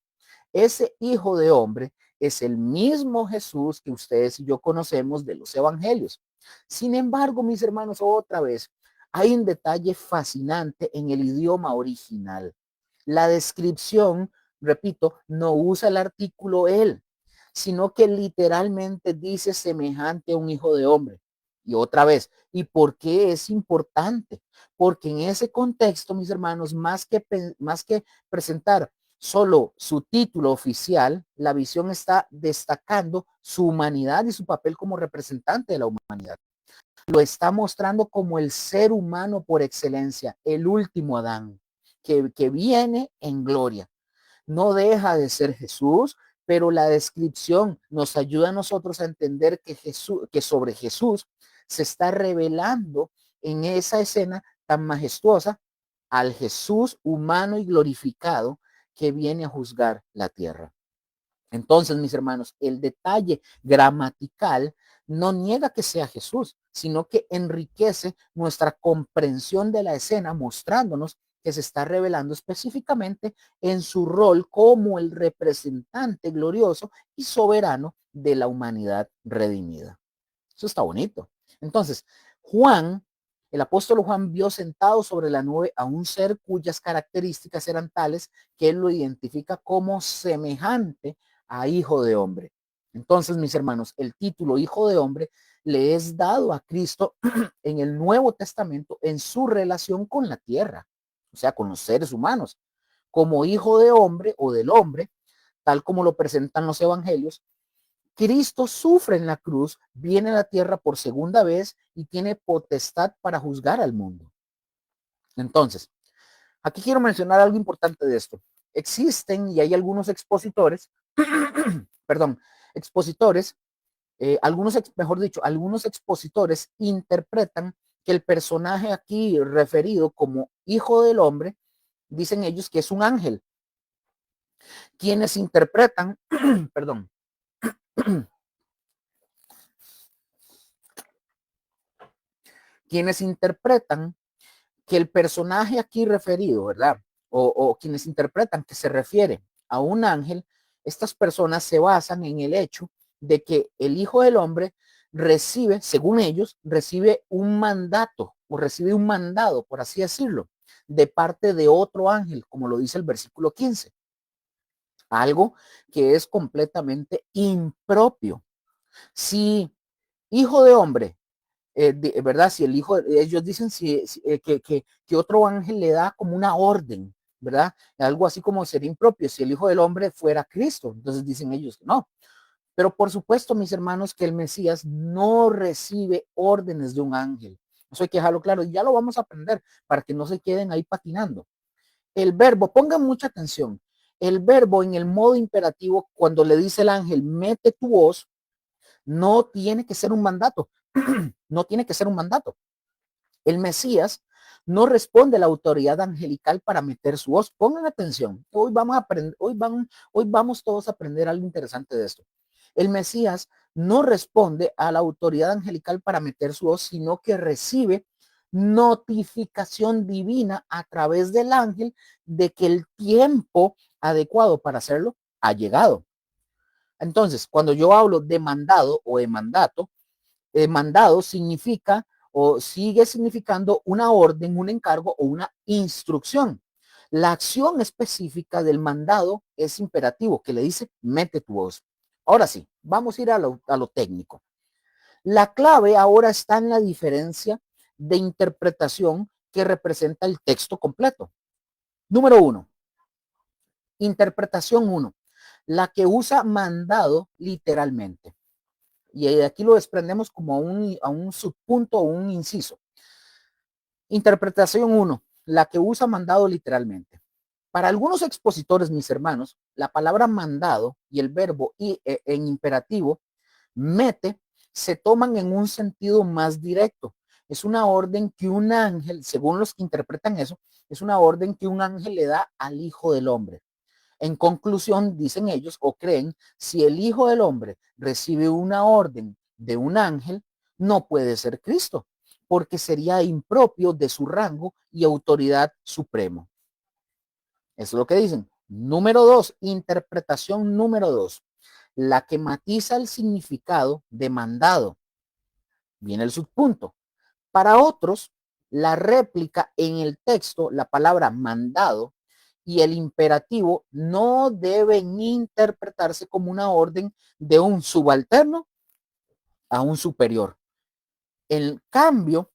[SPEAKER 1] Ese hijo de hombre es el mismo Jesús que ustedes y yo conocemos de los evangelios. Sin embargo, mis hermanos, otra vez, hay un detalle fascinante en el idioma original. La descripción, repito, no usa el artículo él, sino que literalmente dice semejante a un hijo de hombre. Y otra vez, ¿y por qué es importante? Porque en ese contexto, mis hermanos, más que presentar solo su título oficial, la visión está destacando su humanidad y su papel como representante de la humanidad. Lo está mostrando como el ser humano por excelencia, el último Adán, que viene en gloria. No deja de ser Jesús, pero la descripción nos ayuda a nosotros a entender que sobre Jesús se está revelando en esa escena tan majestuosa al Jesús humano y glorificado que viene a juzgar la tierra. Entonces, mis hermanos, el detalle gramatical no niega que sea Jesús, sino que enriquece nuestra comprensión de la escena, mostrándonos que se está revelando específicamente en su rol como el representante glorioso y soberano de la humanidad redimida. Eso está bonito. Entonces, Juan, el apóstol Juan vio sentado sobre la nube a un ser cuyas características eran tales que él lo identifica como semejante a hijo de hombre. Entonces, mis hermanos, el título hijo de hombre le es dado a Cristo en el Nuevo Testamento en su relación con la tierra, o sea, con los seres humanos, como hijo de hombre o del hombre, tal como lo presentan los evangelios. Cristo sufre en la cruz, viene a la tierra por segunda vez y tiene potestad para juzgar al mundo. Entonces, aquí quiero mencionar algo importante de esto. Existen y hay algunos expositores, perdón, expositores, mejor dicho, algunos expositores interpretan que el personaje aquí referido como hijo del hombre, dicen ellos que es un ángel. Quienes interpretan, perdón, quienes interpretan que el personaje aquí referido, ¿verdad? O quienes interpretan que se refiere a un ángel, estas personas se basan en el hecho de que el Hijo del Hombre recibe, según ellos, recibe un mandato o recibe un mandado, por así decirlo, de parte de otro ángel, como lo dice el versículo 15. Algo que es completamente impropio. Si Hijo de Hombre ¿verdad? Si el hijo, ellos dicen que otro ángel le da como una orden, ¿verdad? Algo así como sería impropio si el Hijo del Hombre fuera Cristo. Entonces dicen ellos que no. Pero por supuesto, mis hermanos, que el Mesías no recibe órdenes de un ángel. Eso hay que dejarlo claro y ya lo vamos a aprender para que no se queden ahí patinando. El verbo, pongan mucha atención, el verbo en el modo imperativo, cuando le dice el ángel, mete tu voz, no tiene que ser un mandato. No tiene que ser un mandato. El Mesías no responde a la autoridad angelical para meter su voz. Pongan atención. Hoy vamos a aprender, hoy vamos todos a aprender algo interesante de esto. El Mesías no responde a la autoridad angelical para meter su voz, sino que recibe notificación divina a través del ángel de que el tiempo adecuado para hacerlo ha llegado. Entonces, cuando yo hablo de mandado o de mandato, mandado significa o sigue significando una orden, un encargo o una instrucción. La acción específica del mandado es imperativo, que le dice, mete tu voz. Ahora sí, vamos a ir a lo técnico. La clave ahora está en la diferencia de interpretación que representa el texto completo. Número 1, interpretación 1, la que usa mandado literalmente. Y de aquí lo desprendemos como a un subpunto o un inciso. Interpretación 1, la que usa mandado literalmente. Para algunos expositores, mis hermanos, la palabra mandado y el verbo en imperativo, mete, se toman en un sentido más directo. Es una orden que un ángel, según los que interpretan eso, es una orden que un ángel le da al Hijo del Hombre. En conclusión, dicen ellos o creen, si el Hijo del Hombre recibe una orden de un ángel, no puede ser Cristo, porque sería impropio de su rango y autoridad supremo. Eso es lo que dicen. Número 2, interpretación número 2. la que matiza el significado de mandado. Viene el subpunto. Para otros, la réplica en el texto, la palabra mandado y el imperativo no deben interpretarse como una orden de un subalterno a un superior. En cambio,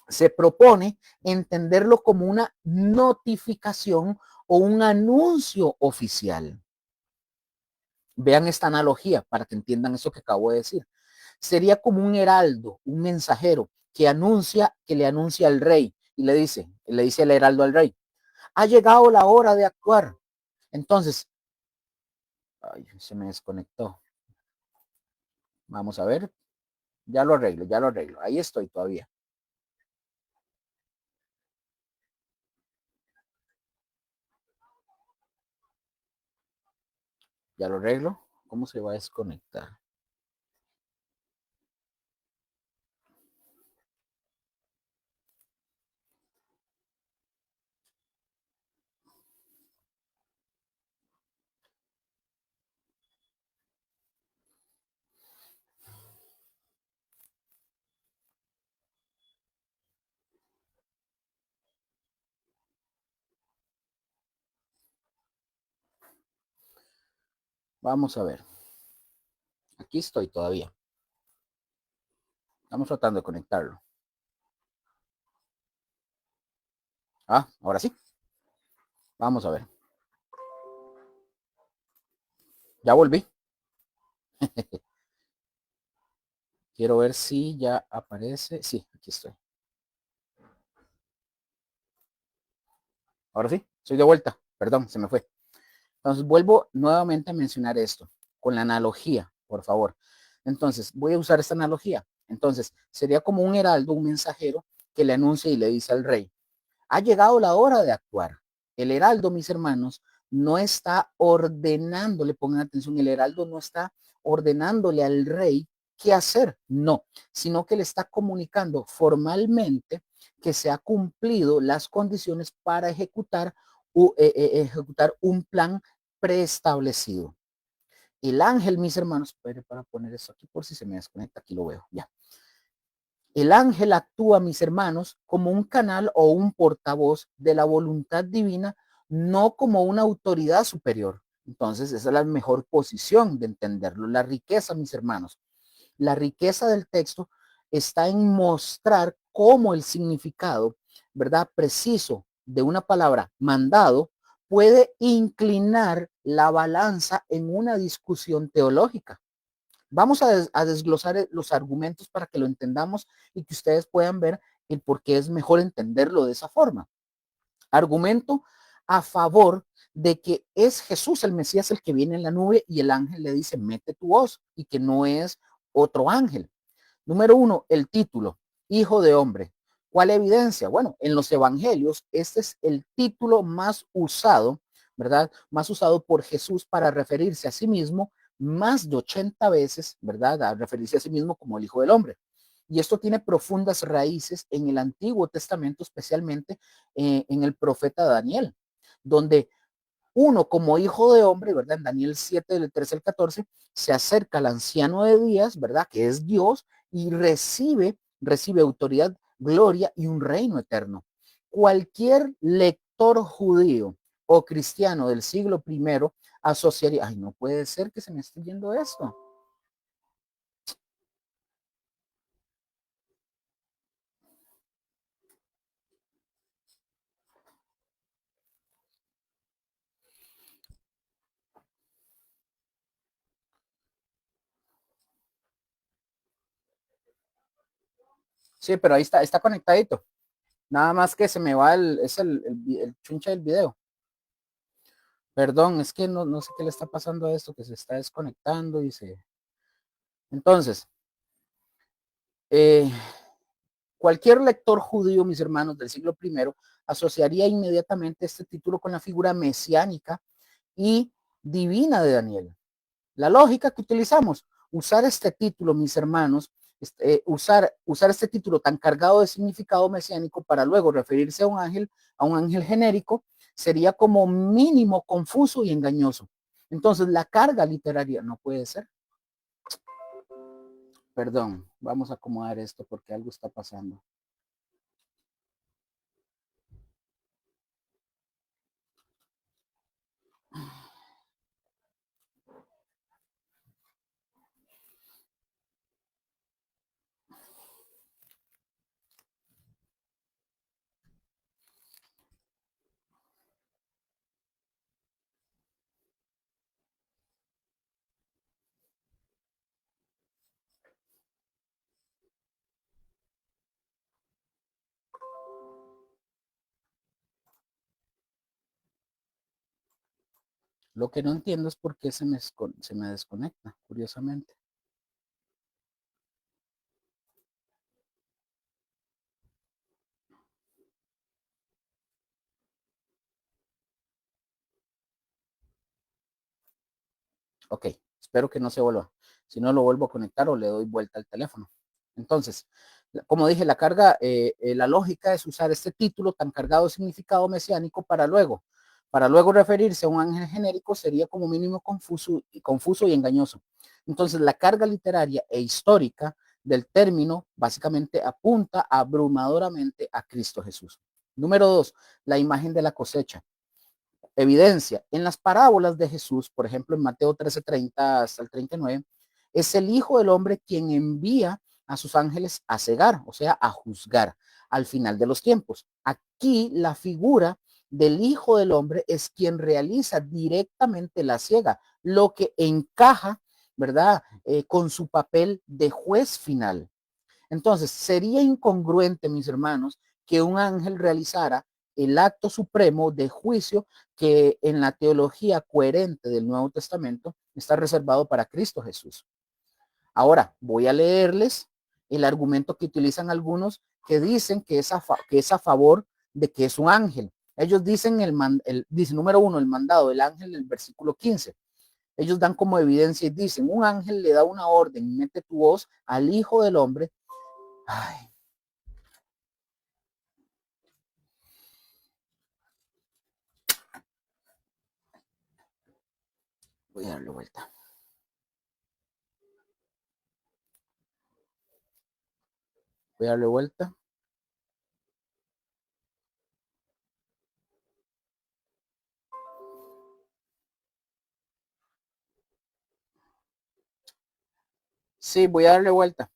[SPEAKER 1] se propone entenderlo como una notificación o un anuncio oficial. Vean esta analogía para que entiendan eso que acabo de decir. Sería como un heraldo, un mensajero que le anuncia al rey y le dice el heraldo al rey, ha llegado la hora de actuar. Entonces, ay, se me desconectó. Vamos a ver, ya lo arreglo. Ahí estoy todavía. Ya lo arreglo. ¿Cómo se va a desconectar? Vamos a ver. Aquí estoy todavía. Estamos tratando de conectarlo. Ah, ahora sí. Vamos a ver. Ya volví. Quiero ver si ya aparece. Sí, aquí estoy. Ahora sí, soy de vuelta. Perdón, se me fue. Entonces, vuelvo nuevamente a mencionar esto con la analogía, por favor. Entonces, voy a usar esta analogía. Entonces, sería como un heraldo, un mensajero que le anuncia y le dice al rey, ha llegado la hora de actuar. El heraldo, mis hermanos, no está ordenándole, pongan atención, el heraldo no está ordenándole al rey qué hacer, no, sino que le está comunicando formalmente que se ha cumplido las condiciones para ejecutar un plan preestablecido. El ángel, mis hermanos, para poner eso aquí por si se me desconecta, aquí lo veo, ya. El ángel actúa, mis hermanos, como un canal o un portavoz de la voluntad divina, no como una autoridad superior. Entonces, esa es la mejor posición de entenderlo. La riqueza, mis hermanos, la riqueza del texto está en mostrar cómo el significado, ¿verdad? Preciso de una palabra mandado puede inclinar la balanza en una discusión teológica. Vamos a desglosar los argumentos para que lo entendamos y que ustedes puedan ver el por qué es mejor entenderlo de esa forma. Argumento a favor de que es Jesús el Mesías el que viene en la nube y el ángel le dice, mete tu voz, y que no es otro ángel. Número uno, el título, Hijo de Hombre. ¿Cuál evidencia? Bueno, en los evangelios, este es el título más usado, ¿verdad? Más usado por Jesús para referirse a sí mismo más de 80 veces, ¿verdad? A referirse a sí mismo como el Hijo del Hombre. Y esto tiene profundas raíces en el Antiguo Testamento, especialmente en el profeta Daniel, donde uno como hijo de hombre, ¿verdad? En Daniel 7, del 13 al 14, se acerca al anciano de días, ¿verdad? Que es Dios y recibe autoridad, gloria y un reino eterno. Cualquier lector judío o cristiano del siglo primero asociaría, ay, no puede ser que se me esté yendo esto. Sí, pero ahí está conectadito. Nada más que se me va el chunche del video. Perdón, es que no sé qué le está pasando a esto, que se está desconectando y se... Entonces, eh, cualquier lector judío, mis hermanos, del siglo primero, asociaría inmediatamente este título con la figura mesiánica y divina de Daniel. La lógica que utilizamos, usar este título, mis hermanos, usar este título tan cargado de significado mesiánico para luego referirse a un ángel genérico, sería como mínimo confuso y engañoso. Entonces, la carga literaria no puede ser. Perdón, vamos a acomodar esto porque algo está pasando. Lo que no entiendo es por qué se me desconecta, curiosamente. Ok, espero que no se vuelva. Si no, lo vuelvo a conectar o le doy vuelta al teléfono. Entonces, como dije, la carga, la lógica es usar este título tan cargado de significado mesiánico para luego referirse a un ángel genérico sería como mínimo confuso y engañoso. Entonces, la carga literaria e histórica del término básicamente apunta abrumadoramente a Cristo Jesús. Número 2, la imagen de la cosecha. Evidencia, en las parábolas de Jesús, por ejemplo, en Mateo 13:30 hasta el 39, es el Hijo del Hombre quien envía a sus ángeles a cegar, o sea, a juzgar al final de los tiempos. Aquí la figura del Hijo del Hombre es quien realiza directamente la ciega, lo que encaja, ¿verdad? Con su papel de juez final. Entonces, sería incongruente, mis hermanos, que un ángel realizara el acto supremo de juicio que en la teología coherente del Nuevo Testamento está reservado para Cristo Jesús. Ahora, voy a leerles el argumento que utilizan algunos que dicen que es a favor de que es un ángel. Ellos dicen, dice número 1, el mandado del ángel del versículo 15. Ellos dan como evidencia y dicen, un ángel le da una orden, mete tu voz al Hijo del Hombre. Ay, voy a darle vuelta. Voy a darle vuelta. Sí, voy a darle vuelta.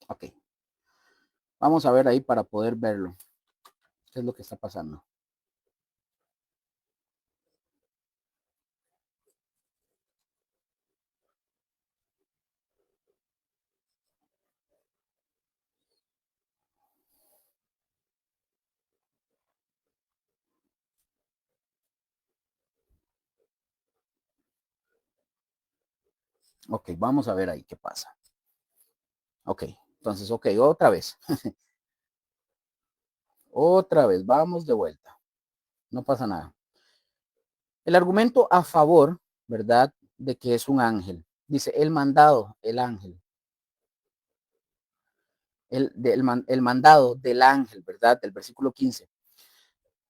[SPEAKER 1] Ok. Vamos a ver ahí para poder verlo. ¿Qué es lo que está pasando? Ok, vamos a ver ahí qué pasa. Ok, entonces, ok, otra vez. Otra vez, vamos de vuelta. No pasa nada. El argumento a favor, ¿verdad? De que es un ángel. Dice, el mandado, el ángel. El mandado del ángel, ¿verdad? Del versículo 15.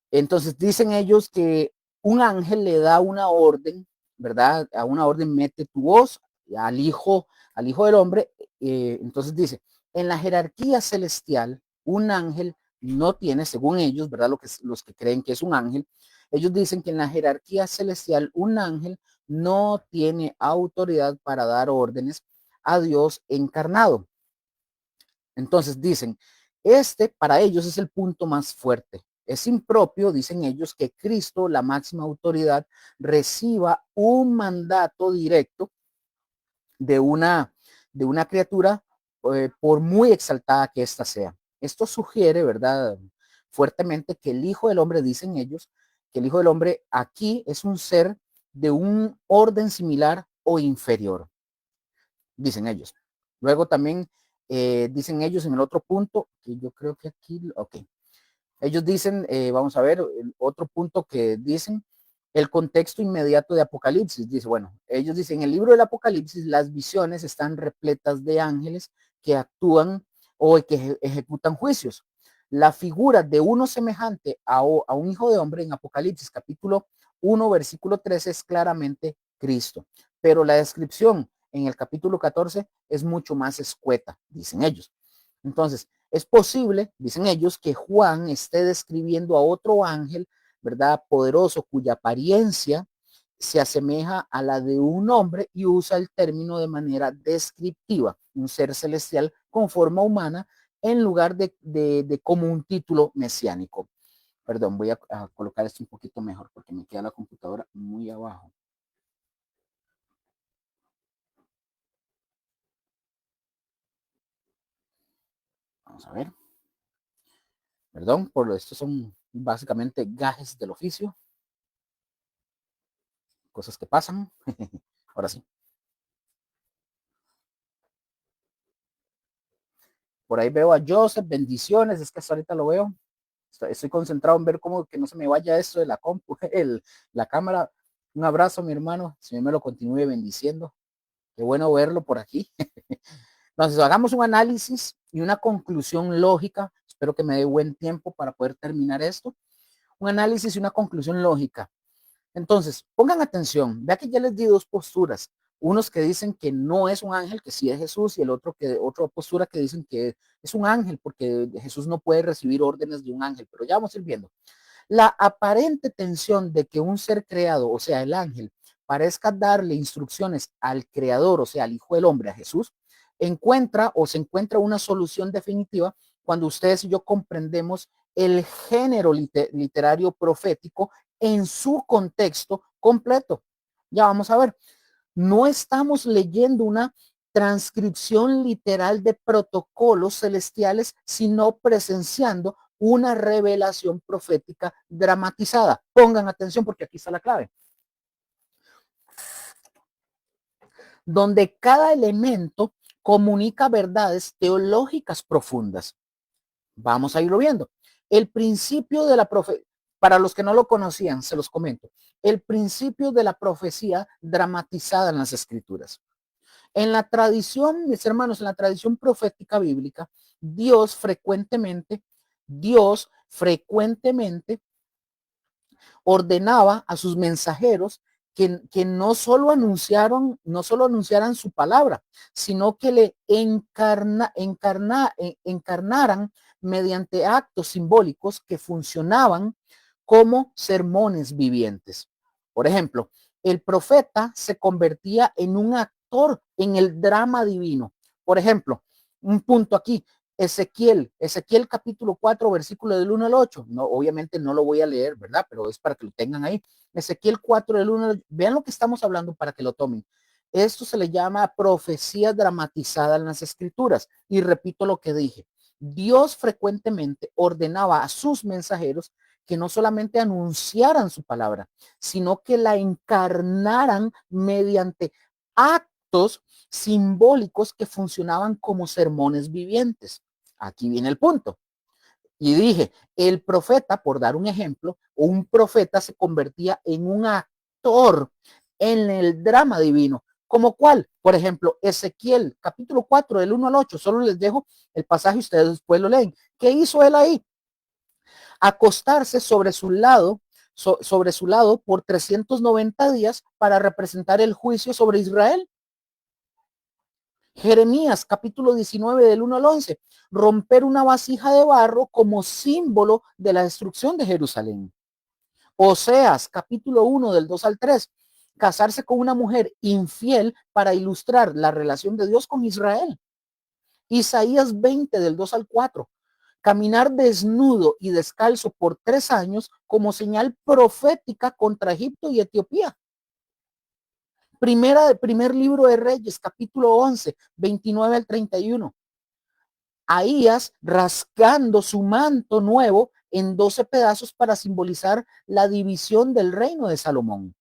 [SPEAKER 1] Entonces dicen ellos que un ángel le da una orden, ¿verdad? A una orden mete tu voz al hijo del hombre. Entonces dice, en la jerarquía celestial, un ángel no tiene, según ellos, ¿verdad? Los que creen que es un ángel, ellos dicen que en la jerarquía celestial, un ángel no tiene autoridad para dar órdenes a Dios encarnado. Entonces dicen, este para ellos es el punto más fuerte. Es impropio, dicen ellos, que Cristo, la máxima autoridad, reciba un mandato directo de de una criatura, por muy exaltada que ésta sea. Esto sugiere, ¿verdad? Fuertemente que el Hijo del Hombre, dicen ellos, que el Hijo del Hombre aquí es un ser de un orden similar o inferior, dicen ellos. Luego también dicen ellos en el otro punto, que yo creo que aquí, ok, ellos dicen, vamos a ver, el otro punto que dicen, el contexto inmediato de Apocalipsis. Dice, bueno, ellos dicen, en el libro del Apocalipsis las visiones están repletas de ángeles que actúan o que ejecutan juicios. la figura de uno semejante a un hijo de hombre en Apocalipsis capítulo 1, versículo 13 es claramente Cristo. Pero la descripción en el capítulo 14 es mucho más escueta, dicen ellos. Entonces, es posible, dicen ellos, que Juan esté describiendo a otro ángel, ¿verdad? Poderoso, cuya apariencia se asemeja a la de un hombre y usa el término de manera descriptiva, un ser celestial con forma humana en lugar de como un título mesiánico. Perdón, voy a colocar esto un poquito mejor porque me queda la computadora muy abajo. Vamos a ver. Perdón, por estos son básicamente gajes del oficio, cosas que pasan. Ahora sí. Por ahí veo a Joseph, bendiciones, es que hasta ahorita lo veo. Estoy concentrado en ver cómo que no se me vaya esto de la compu, la cámara. Un abrazo, mi hermano, si me lo continúe bendiciendo. Qué bueno verlo por aquí. Entonces, hagamos un análisis y una conclusión lógica. Espero que me dé buen tiempo para poder terminar esto. Un análisis y una conclusión lógica. Entonces, pongan atención. Vea que ya les di dos posturas. Unos que dicen que no es un ángel, que sí es Jesús, y el otro que otra postura que dicen que es un ángel, porque Jesús no puede recibir órdenes de un ángel. Pero ya vamos a ir viendo. La aparente tensión de que un ser creado, o sea, el ángel, parezca darle instrucciones al creador, o sea, al Hijo del Hombre, a Jesús, se encuentra una solución definitiva cuando ustedes y yo comprendemos el género literario profético en su contexto completo. Ya vamos a ver, no estamos leyendo una transcripción literal de protocolos celestiales, sino presenciando una revelación profética dramatizada. Pongan atención porque aquí está la clave. Donde cada elemento comunica verdades teológicas profundas. Vamos a irlo viendo. El principio de la profecía, para los que no lo conocían, se los comento. El principio de la profecía dramatizada en las escrituras. En la tradición, mis hermanos, en la tradición profética bíblica, Dios frecuentemente ordenaba a sus mensajeros que no solo anunciaran su palabra, sino que le encarnaran mediante actos simbólicos que funcionaban como sermones vivientes. Por ejemplo, el profeta se convertía en un actor en el drama divino. Por ejemplo, un punto aquí, Ezequiel capítulo 4, versículo del 1 al 8. No, obviamente no lo voy a leer, ¿verdad? Pero es para que lo tengan ahí. Ezequiel 4 del 1 al 8. Vean lo que estamos hablando para que lo tomen. Esto se le llama profecía dramatizada en las escrituras. Y repito lo que dije. Dios frecuentemente ordenaba a sus mensajeros que no solamente anunciaran su palabra, sino que la encarnaran mediante actos simbólicos que funcionaban como sermones vivientes. Aquí viene el punto. Y dije, el profeta, por dar un ejemplo, un profeta se convertía en un actor en el drama divino. ¿Como cuál? Por ejemplo, Ezequiel, capítulo 4, del 1 al 8. Solo les dejo el pasaje, ustedes después lo leen. ¿Qué hizo él ahí? Acostarse sobre su lado por 390 días para representar el juicio sobre Israel. Jeremías capítulo 19 del 1 al 11, romper una vasija de barro como símbolo de la destrucción de Jerusalén. Oseas capítulo 1 del 2 al 3, casarse con una mujer infiel para ilustrar la relación de Dios con Israel. Isaías 20 del 2 al 4, caminar desnudo y descalzo por 3 años como señal profética contra Egipto y Etiopía. Primer libro de Reyes, capítulo 11, 29 al 31. Ahías rasgando su manto nuevo en 12 pedazos para simbolizar la división del reino de Salomón.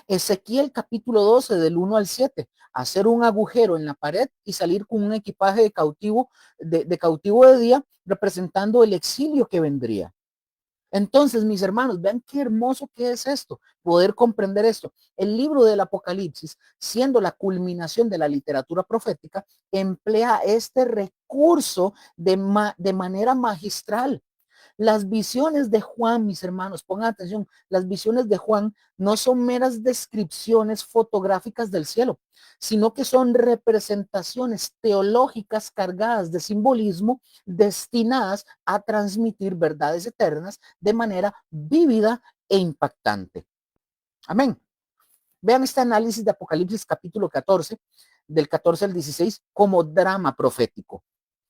[SPEAKER 1] Ezequiel capítulo 12 del 1 al 7, hacer un agujero en la pared y salir con un equipaje de cautivo de día, representando el exilio que vendría. Entonces, mis hermanos, vean qué hermoso que es esto, poder comprender esto. El libro del Apocalipsis, siendo la culminación de la literatura profética, emplea este recurso de manera magistral. Las visiones de Juan, mis hermanos, pongan atención, las visiones de Juan no son meras descripciones fotográficas del cielo, sino que son representaciones teológicas cargadas de simbolismo destinadas a transmitir verdades eternas de manera vívida e impactante. Amén. Vean este análisis de Apocalipsis capítulo 14, del 14 al 16, como drama profético.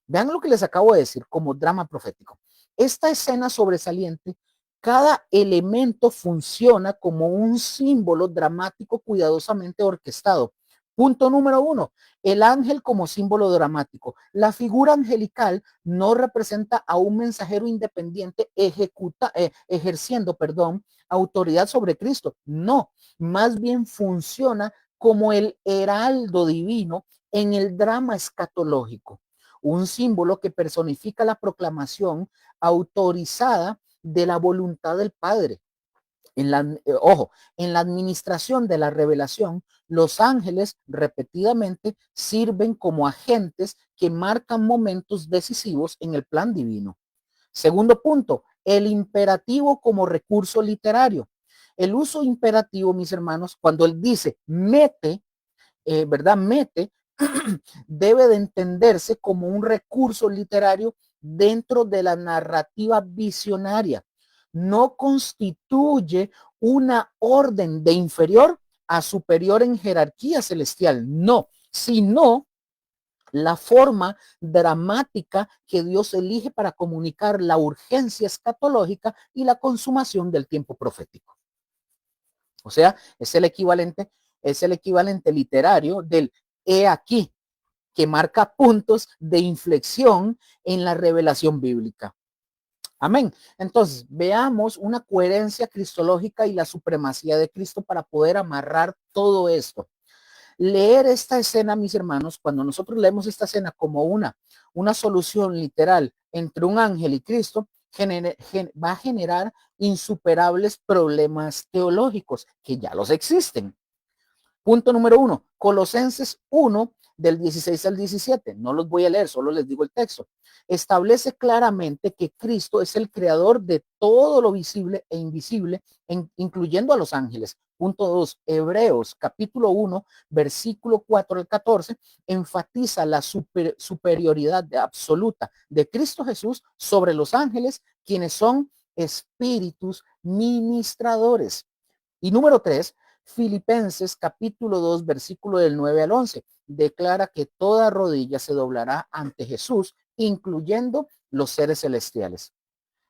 [SPEAKER 1] Vean lo que les acabo de decir como drama profético. Esta escena sobresaliente, cada elemento funciona como un símbolo dramático cuidadosamente orquestado. Punto número uno, el ángel como símbolo dramático. La figura angelical no representa a un mensajero independiente ejerciendo, autoridad sobre Cristo. No, más bien funciona como el heraldo divino en el drama escatológico, un símbolo que personifica la proclamación autorizada de la voluntad del Padre. En la administración de la revelación, los ángeles repetidamente sirven como agentes que marcan momentos decisivos en el plan divino. Segundo punto, el imperativo como recurso literario. El uso imperativo, mis hermanos, cuando él dice mete, ¿verdad? Mete, debe de entenderse como un recurso literario dentro de la narrativa visionaria. No constituye una orden de inferior a superior en jerarquía celestial, no, sino la forma dramática que Dios elige para comunicar la urgencia escatológica y la consumación del tiempo profético. O sea, es el equivalente literario del he aquí, que marca puntos de inflexión en la revelación bíblica. Amén. Entonces, veamos una coherencia cristológica y la supremacía de Cristo para poder amarrar todo esto. Leer esta escena, mis hermanos, cuando nosotros leemos esta escena como una solución literal entre un ángel y Cristo, va a generar insuperables problemas teológicos que ya los existen. Punto número uno, Colosenses 1 del 16 al 17. No los voy a leer, solo les digo el texto. Establece claramente que Cristo es el creador de todo lo visible e invisible, incluyendo a los ángeles. Punto 2, Hebreos capítulo 1, versículo 4 al 14, enfatiza la superioridad absoluta de Cristo Jesús sobre los ángeles, quienes son espíritus ministradores. Y número 3, Filipenses capítulo 2, versículo del 9 al 11, declara que toda rodilla se doblará ante Jesús, incluyendo los seres celestiales.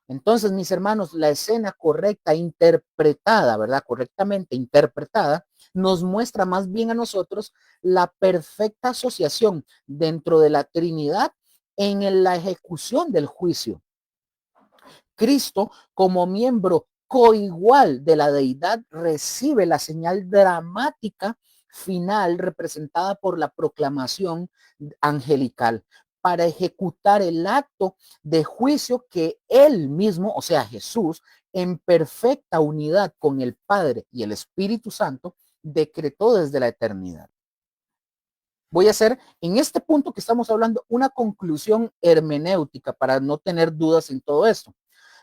[SPEAKER 1] Entonces, mis hermanos, la escena correcta, interpretada, ¿verdad? Correctamente interpretada, nos muestra más bien a nosotros la perfecta asociación dentro de la Trinidad en la ejecución del juicio. Cristo, como miembro coigual de la deidad, recibe la señal dramática final representada por la proclamación angelical para ejecutar el acto de juicio que él mismo, o sea, Jesús, en perfecta unidad con el Padre y el Espíritu Santo, decretó desde la eternidad. Voy a hacer en este punto que estamos hablando una conclusión hermenéutica para no tener dudas en todo esto.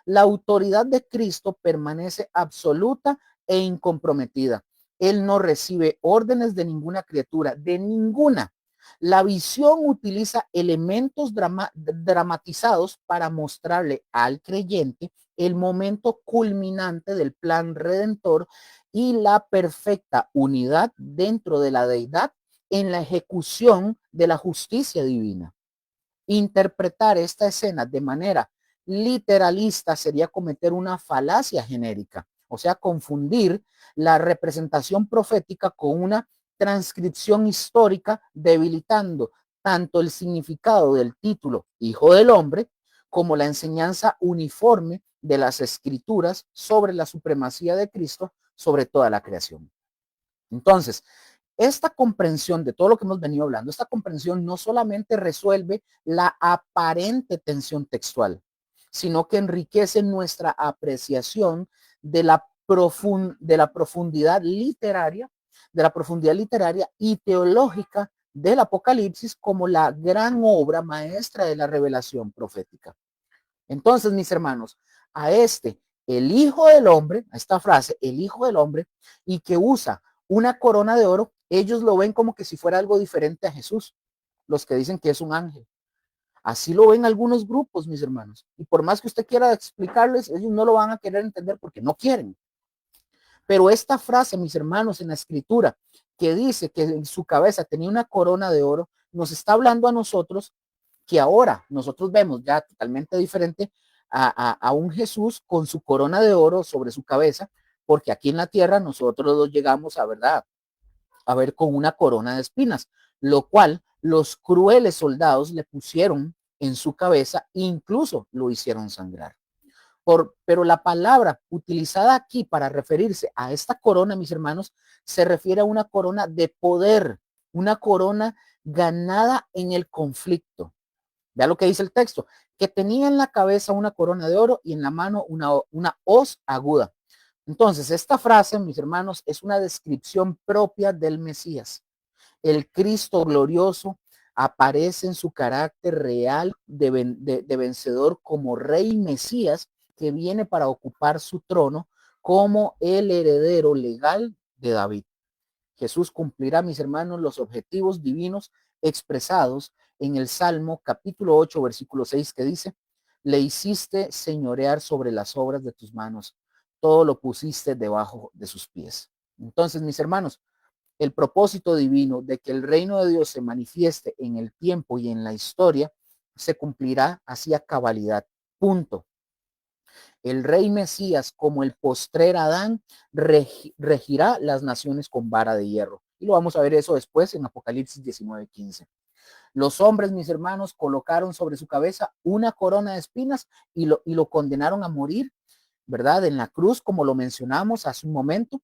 [SPEAKER 1] La autoridad de Cristo permanece absoluta e incomprometida. Él no recibe órdenes de ninguna criatura, de ninguna. La visión utiliza elementos dramatizados para mostrarle al creyente el momento culminante del plan redentor y la perfecta unidad dentro de la deidad en la ejecución de la justicia divina. Interpretar esta escena de manera literalista sería cometer una falacia genérica, o sea, confundir la representación profética con una transcripción histórica, debilitando tanto el significado del título Hijo del Hombre como la enseñanza uniforme de las escrituras sobre la supremacía de Cristo sobre toda la creación. Entonces, esta comprensión de todo lo que hemos venido hablando, esta comprensión no solamente resuelve la aparente tensión textual, sino que enriquece nuestra apreciación de la profundidad literaria, y teológica del Apocalipsis como la gran obra maestra de la revelación profética. Entonces, mis hermanos, a el Hijo del Hombre, a esta frase, el Hijo del Hombre, y que usa una corona de oro, ellos lo ven como que si fuera algo diferente a Jesús, los que dicen que es un ángel. Así lo ven algunos grupos, mis hermanos. Y por más que usted quiera explicarles, ellos no lo van a querer entender porque no quieren. Pero esta frase, mis hermanos, en la escritura, que dice que en su cabeza tenía una corona de oro, nos está hablando a nosotros que ahora nosotros vemos ya totalmente diferente a un Jesús con su corona de oro sobre su cabeza, porque aquí en la tierra nosotros lo llegamos a, ¿verdad?, a ver con una corona de espinas, lo cual los crueles soldados le pusieron en su cabeza, incluso lo hicieron sangrar. Pero la palabra utilizada aquí para referirse a esta corona, mis hermanos, se refiere a una corona de poder, una corona ganada en el conflicto. Vea lo que dice el texto, que tenía en la cabeza una corona de oro y en la mano una hoz aguda. Entonces, esta frase, mis hermanos, es una descripción propia del Mesías. El Cristo glorioso aparece en su carácter real de vencedor como rey Mesías que viene para ocupar su trono como el heredero legal de David. Jesús cumplirá, mis hermanos, los objetivos divinos expresados en el Salmo capítulo 8, versículo 6, que dice, le hiciste señorear sobre las obras de tus manos, todo lo pusiste debajo de sus pies. Entonces, mis hermanos, el propósito divino de que el reino de Dios se manifieste en el tiempo y en la historia se cumplirá así a cabalidad. Punto. El rey Mesías, como el postrer Adán, regirá las naciones con vara de hierro. Y lo vamos a ver eso después en Apocalipsis 19:15. Los hombres, mis hermanos, colocaron sobre su cabeza una corona de espinas y lo condenaron a morir, ¿verdad? En la cruz, como lo mencionamos hace un momento.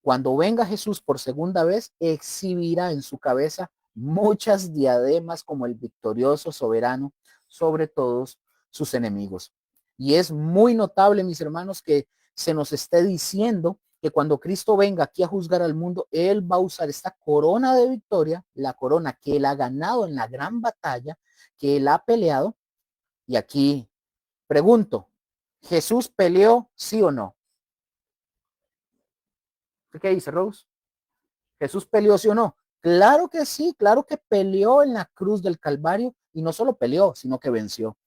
[SPEAKER 1] Cuando venga Jesús por segunda vez, exhibirá en su cabeza muchas diademas como el victorioso soberano sobre todos sus enemigos. Y es muy notable, mis hermanos, que se nos esté diciendo que cuando Cristo venga aquí a juzgar al mundo, Él va a usar esta corona de victoria, la corona que Él ha ganado en la gran batalla, que Él ha peleado. Y aquí pregunto, ¿Jesús peleó, sí o no? ¿Qué dice Rose? ¿Jesús peleó, sí o no? Claro que sí, claro que peleó en la cruz del Calvario y no solo peleó, sino que venció.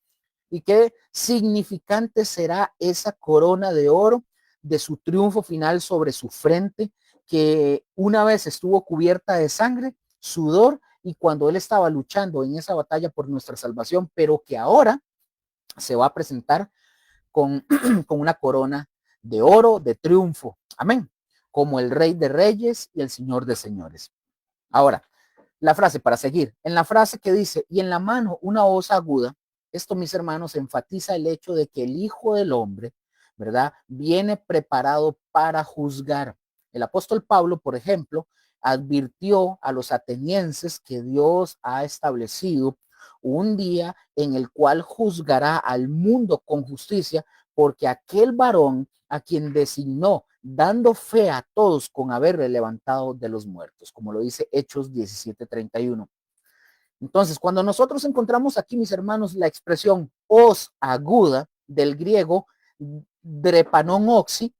[SPEAKER 1] ¿Y qué significante será esa corona de oro de su triunfo final sobre su frente, que una vez estuvo cubierta de sangre, sudor, y cuando él estaba luchando en esa batalla por nuestra salvación, pero que ahora se va a presentar con, con una corona de oro de triunfo? Amén. Como el Rey de Reyes y el Señor de Señores. Ahora, la frase para seguir. En la frase que dice, y en la mano una hoz aguda, esto, mis hermanos, enfatiza el hecho de que el Hijo del Hombre, ¿verdad?, viene preparado para juzgar. El apóstol Pablo, por ejemplo, advirtió a los atenienses que Dios ha establecido un día en el cual juzgará al mundo con justicia, porque aquel varón a quien designó, dando fe a todos con haberle levantado de los muertos, como lo dice Hechos 17:31. Entonces, cuando nosotros encontramos aquí, mis hermanos, la expresión os aguda del griego drepanon oxi,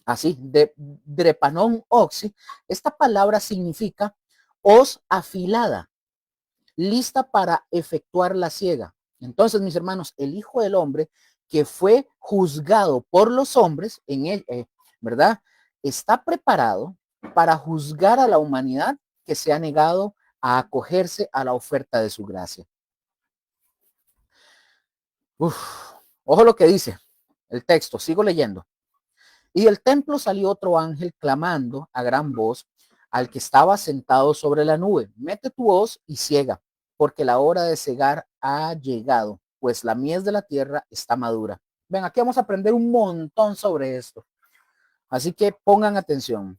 [SPEAKER 1] así, de drepanon oxi, esta palabra significa os afilada, lista para efectuar la siega. Entonces, mis hermanos, el Hijo del Hombre que fue juzgado por los hombres, en él, ¿verdad?, está preparado para juzgar a la humanidad que se ha negado a acogerse a la oferta de su gracia. Uf, ojo lo que dice el texto, sigo leyendo. Y del templo salió otro ángel clamando a gran voz al que estaba sentado sobre la nube, mete tu hoz y ciega, porque la hora de cegar ha llegado, pues la mies de la tierra está madura. Ven, aquí vamos a aprender un montón sobre esto. Así que pongan atención.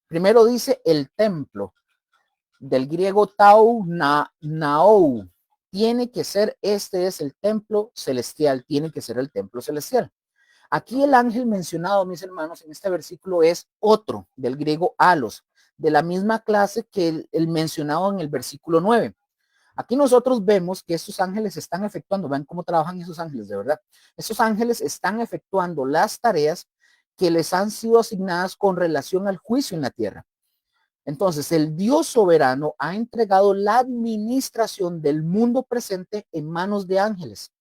[SPEAKER 1] Primero dice el templo, del griego tau naou, tiene que ser, este es el templo celestial, tiene que ser el templo celestial. Aquí el ángel mencionado, mis hermanos, en este versículo es otro, del griego alos, de la misma clase que el mencionado en el versículo 9. Aquí nosotros vemos que estos ángeles están efectuando, vean cómo trabajan esos ángeles, de verdad. Estos ángeles están efectuando las tareas que les han sido asignadas con relación al juicio en la tierra. Entonces, el Dios soberano ha entregado la administración del mundo presente en manos de ángeles.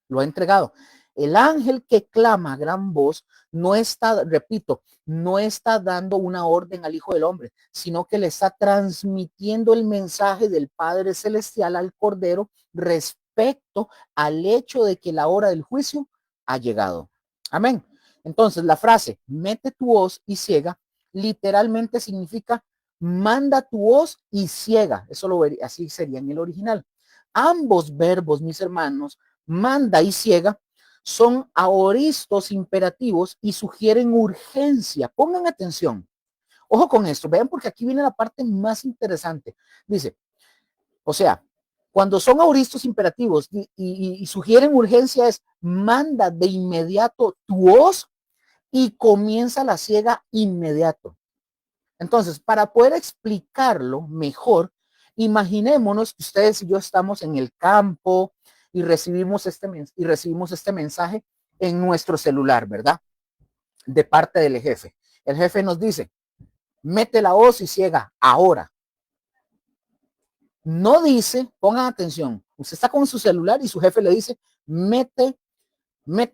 [SPEAKER 1] Lo ha entregado. El ángel que clama a gran voz no está, repito, no está dando una orden al Hijo del Hombre, sino que le está transmitiendo el mensaje del Padre Celestial al Cordero respecto al hecho de que la hora del juicio ha llegado. Amén. Entonces, la frase, mete tu hoz y ciega, literalmente significa, manda tu hoz y ciega. Eso lo vería, así sería en el original. Ambos verbos, mis hermanos, manda y ciega, son aoristos imperativos y sugieren urgencia. Pongan atención. Ojo con esto, vean porque aquí viene la parte más interesante. Dice, o sea, cuando son aoristos imperativos y sugieren urgencia es, manda de inmediato tu hoz y comienza la ciega inmediato. Entonces, para poder explicarlo mejor, imaginémonos que ustedes y yo estamos en el campo y recibimos este mensaje en nuestro celular, ¿verdad? De parte del jefe. El jefe nos dice, mete la hoz y ciega ahora. No dice, pongan atención, usted está con su celular y su jefe le dice, mete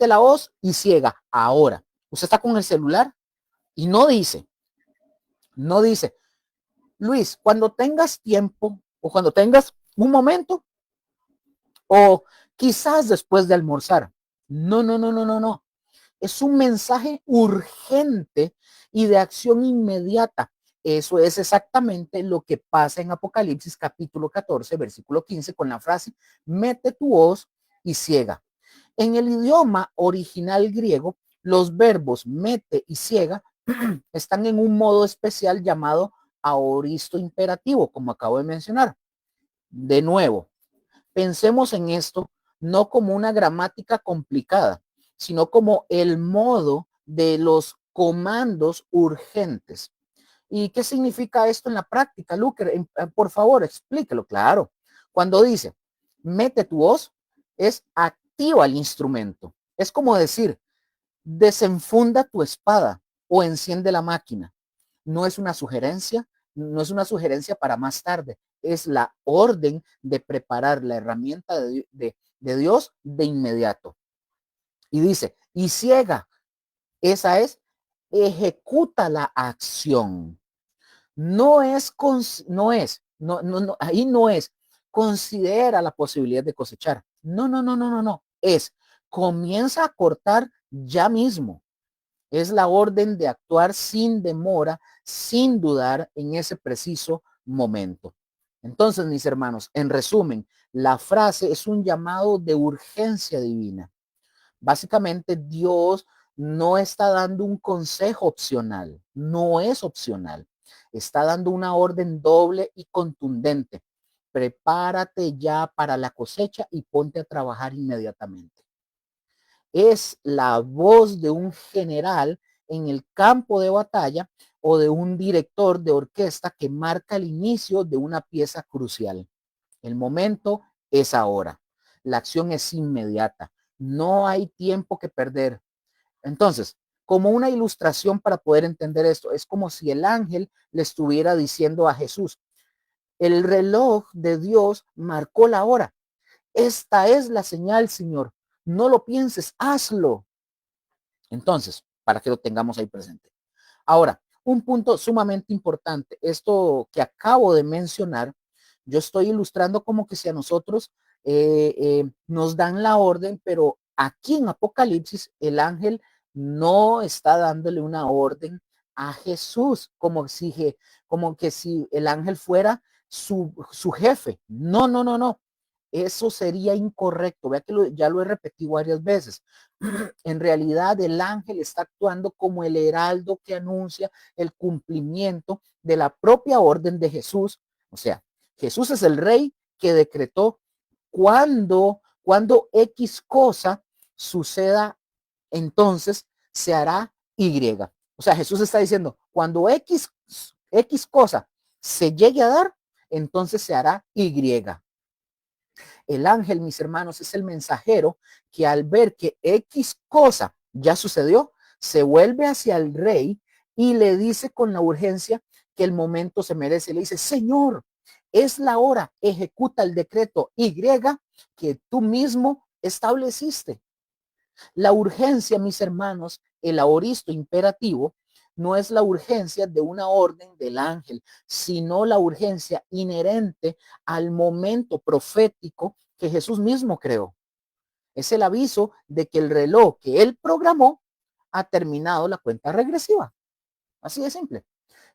[SPEAKER 1] la hoz y ciega ahora. Usted está con el celular y no dice, Luis, cuando tengas tiempo o cuando tengas un momento o quizás después de almorzar. No. Es un mensaje urgente y de acción inmediata. Eso es exactamente lo que pasa en Apocalipsis capítulo 14, versículo 15 con la frase, mete tu hoz y ciega. En el idioma original griego, los verbos mete y ciega están en un modo especial llamado aoristo imperativo, como acabo de mencionar. De nuevo, pensemos en esto no como una gramática complicada, sino como el modo de los comandos urgentes. ¿Y qué significa esto en la práctica, Luker? Por favor, explíquelo. Claro. Cuando dice, mete tu voz, es activa el instrumento. Es como decir, desenfunda tu espada o enciende la máquina. No es una sugerencia, no es una sugerencia para más tarde, es la orden de preparar la herramienta de Dios de inmediato. Y dice, y ciega, esa es, ejecuta la acción. Ahí no es, considera la posibilidad de cosechar. No. Es, comienza a cortar ya mismo. Es la orden de actuar sin demora, sin dudar en ese preciso momento. Entonces, mis hermanos, en resumen, la frase es un llamado de urgencia divina. Básicamente, Dios no está dando un consejo opcional, no es opcional. Está dando una orden doble y contundente. Prepárate ya para la cosecha y ponte a trabajar inmediatamente. Es la voz de un general en el campo de batalla o de un director de orquesta que marca el inicio de una pieza crucial. El momento es ahora. La acción es inmediata. No hay tiempo que perder. Entonces, como una ilustración para poder entender esto, es como si el ángel le estuviera diciendo a Jesús, el reloj de Dios marcó la hora. Esta es la señal, Señor. No lo pienses, hazlo. Entonces, para que lo tengamos ahí presente. Ahora, un punto sumamente importante, esto que acabo de mencionar, yo estoy ilustrando como que si a nosotros nos dan la orden, pero aquí en Apocalipsis el ángel no está dándole una orden a Jesús, como que si el ángel fuera su jefe. No. Eso sería incorrecto. Vea que ya lo he repetido varias veces. En realidad, el ángel está actuando como el heraldo que anuncia el cumplimiento de la propia orden de Jesús. O sea, Jesús es el rey que decretó cuando X cosa suceda, entonces se hará Y. O sea, Jesús está diciendo, cuando X cosa se llegue a dar, entonces se hará Y. El ángel, mis hermanos, es el mensajero que al ver que X cosa ya sucedió, se vuelve hacia el rey y le dice con la urgencia que el momento se merece. Le dice, Señor, es la hora, ejecuta el decreto Y que tú mismo estableciste. La urgencia, mis hermanos, el aoristo imperativo, no es la urgencia de una orden del ángel, sino la urgencia inherente al momento profético que Jesús mismo creó. Es el aviso de que el reloj que él programó ha terminado la cuenta regresiva. Así de simple.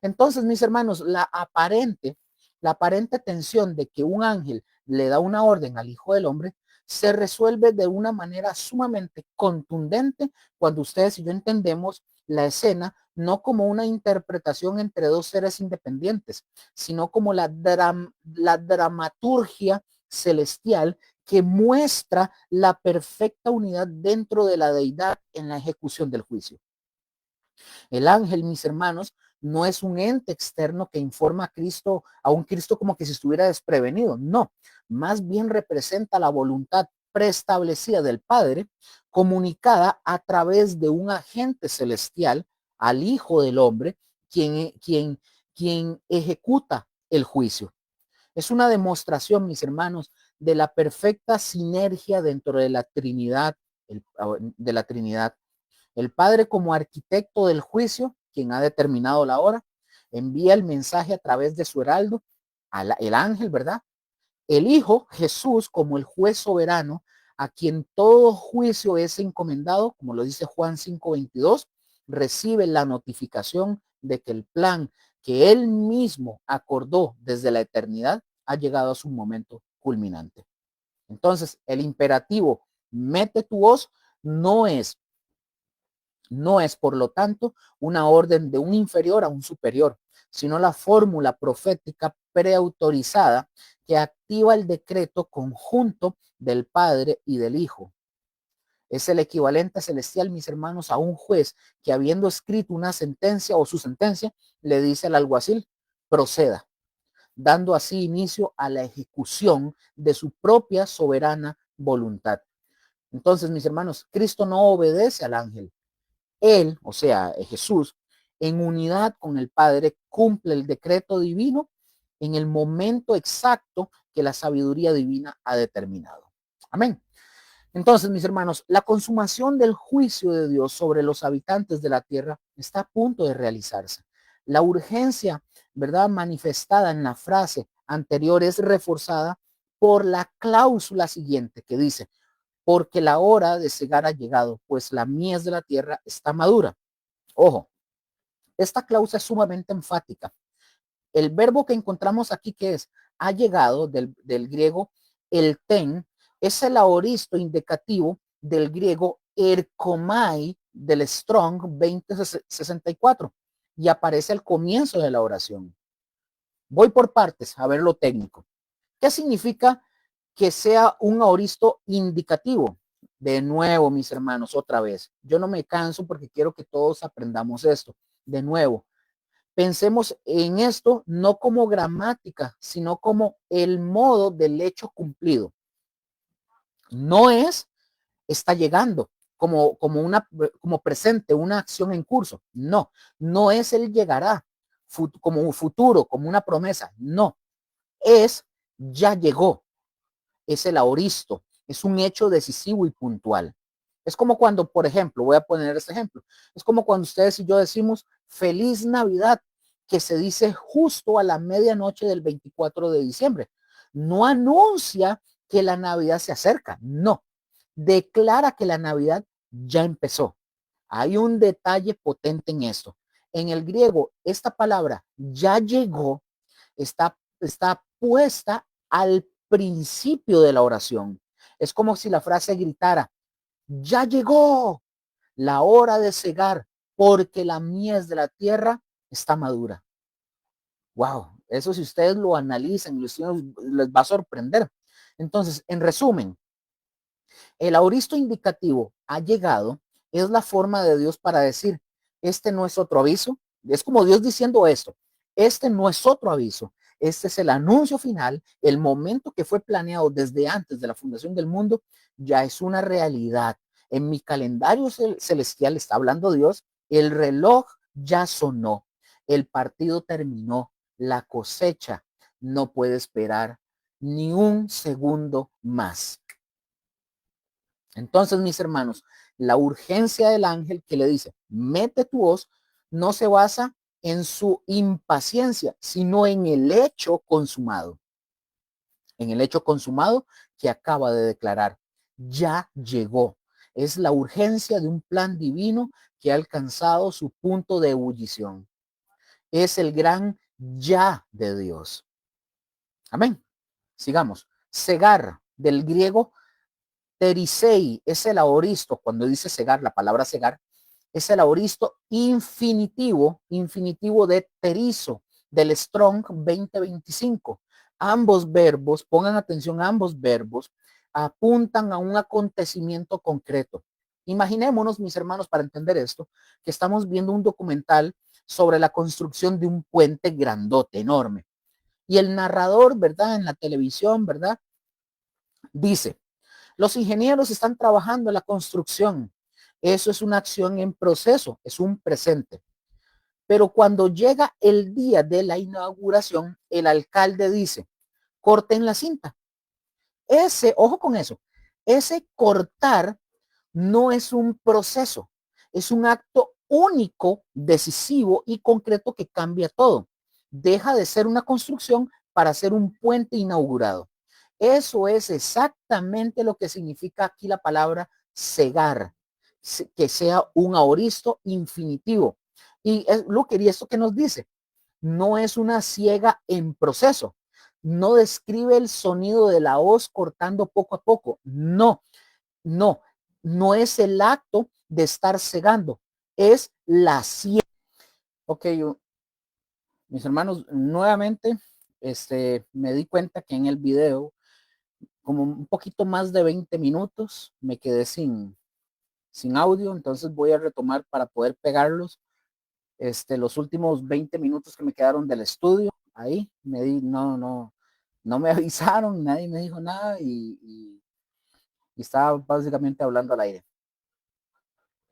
[SPEAKER 1] Entonces, mis hermanos, la aparente tensión de que un ángel le da una orden al Hijo del Hombre se resuelve de una manera sumamente contundente cuando ustedes y yo entendemos la escena no como una interpretación entre dos seres independientes, sino como la dramaturgia celestial que muestra la perfecta unidad dentro de la deidad en la ejecución del juicio. El ángel, mis hermanos, no es un ente externo que informa a Cristo, a un Cristo como que si estuviera desprevenido. No, más bien representa la voluntad preestablecida del Padre, comunicada a través de un agente celestial al Hijo del Hombre, quien ejecuta el juicio. Es una demostración, mis hermanos, de la perfecta sinergia dentro de la Trinidad, de la Trinidad. El Padre, como arquitecto del juicio, quien ha determinado la hora, envía el mensaje a través de su heraldo, el ángel, ¿verdad? El Hijo, Jesús, como el juez soberano, a quien todo juicio es encomendado, como lo dice Juan 5:22, recibe la notificación de que el plan que él mismo acordó desde la eternidad ha llegado a su momento culminante. Entonces, el imperativo, mete tu voz, no es por lo tanto una orden de un inferior a un superior, sino la fórmula profética preautorizada que activa el decreto conjunto del Padre y del Hijo. Es el equivalente celestial, mis hermanos, a un juez que, habiendo escrito una sentencia o su sentencia, le dice al alguacil, proceda, dando así inicio a la ejecución de su propia soberana voluntad. Entonces, mis hermanos, Cristo no obedece al ángel. Él, o sea, Jesús, en unidad con el Padre, cumple el decreto divino en el momento exacto que la sabiduría divina ha determinado. Amén. Entonces, mis hermanos, la consumación del juicio de Dios sobre los habitantes de la tierra está a punto de realizarse. La urgencia, ¿verdad?, manifestada en la frase anterior es reforzada por la cláusula siguiente que dice, porque la hora de cegar ha llegado, pues la mies de la tierra está madura. Ojo, esta cláusula es sumamente enfática. El verbo que encontramos aquí, que es ha llegado, del griego el ten, es el aoristo indicativo del griego erkomai del Strong 2064 y aparece al comienzo de la oración. Voy por partes a ver lo técnico. ¿Qué significa que sea un aoristo indicativo? De nuevo, mis hermanos, otra vez. Yo no me canso porque quiero que todos aprendamos esto. De nuevo, pensemos en esto no como gramática, sino como el modo del hecho cumplido. No es está llegando como presente, una acción en curso. No, no es el llegará como un futuro, como una promesa. No, es ya llegó. Es el aoristo, es un hecho decisivo y puntual. Es como cuando, por ejemplo, voy a poner este ejemplo, es como cuando ustedes y yo decimos feliz Navidad, que se dice justo a la medianoche del 24 de diciembre. No anuncia que la Navidad se acerca, no, declara que la Navidad ya empezó. Hay un detalle potente en esto. En el griego, esta palabra ya llegó, está puesta al principio de la oración. Es como si la frase gritara, ya llegó la hora de cegar, porque la mies de la tierra está madura. Wow, Eso si ustedes lo analizan, les va a sorprender. Entonces, en resumen, el auristo indicativo ha llegado, es la forma de Dios para decir, este no es otro aviso, es como Dios diciendo esto, este no es otro aviso, este es el anuncio final, el momento que fue planeado desde antes de la fundación del mundo, ya es una realidad. En mi calendario celestial está hablando Dios, el reloj ya sonó, el partido terminó, la cosecha no puede esperar ni un segundo más. Entonces, mis hermanos, la urgencia del ángel que le dice, mete tu hoz, no se basa en su impaciencia, sino en el hecho consumado. En el hecho consumado que acaba de declarar, ya llegó. Es la urgencia de un plan divino que ha alcanzado su punto de ebullición. Es el gran ya de Dios. Amén. Sigamos. Cegar, del griego terisei, es el aoristo. Cuando dice cegar, la palabra cegar, es el aoristo infinitivo de terizo, del Strong 2025. Ambos verbos, pongan atención, ambos verbos apuntan a un acontecimiento concreto. Imaginémonos, mis hermanos, para entender esto, que estamos viendo un documental sobre la construcción de un puente grandote, enorme. Y el narrador, ¿verdad? En la televisión, ¿verdad? Dice, los ingenieros están trabajando en la construcción. Eso es una acción en proceso, es un presente. Pero cuando llega el día de la inauguración, el alcalde dice, corten la cinta. Ojo con eso, ese cortar no es un proceso, es un acto único, decisivo y concreto que cambia todo. Deja de ser una construcción para ser un puente inaugurado. Eso es exactamente lo que significa aquí la palabra cegar, que sea un aoristo infinitivo. Y es lo que esto que nos dice, no es una ciega en proceso, no describe el sonido de la hoz cortando poco a poco, no, no, no es el acto de estar cegando, es la ciega. Ok, mis hermanos, nuevamente, me di cuenta que en el video, como un poquito más de 20 minutos, me quedé sin audio, entonces voy a retomar para poder pegarlos. Los últimos 20 minutos que me quedaron del estudio, ahí no me avisaron, nadie me dijo nada y estaba básicamente hablando al aire.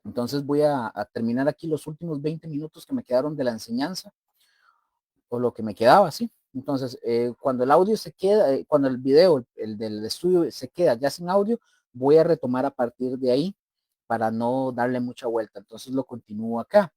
[SPEAKER 1] Entonces voy a terminar aquí los últimos 20 minutos que me quedaron de la enseñanza o lo que me quedaba, ¿sí? Entonces, cuando el audio se queda, cuando el video, el del estudio se queda ya sin audio, voy a retomar a partir de ahí para no darle mucha vuelta. Entonces lo continúo acá.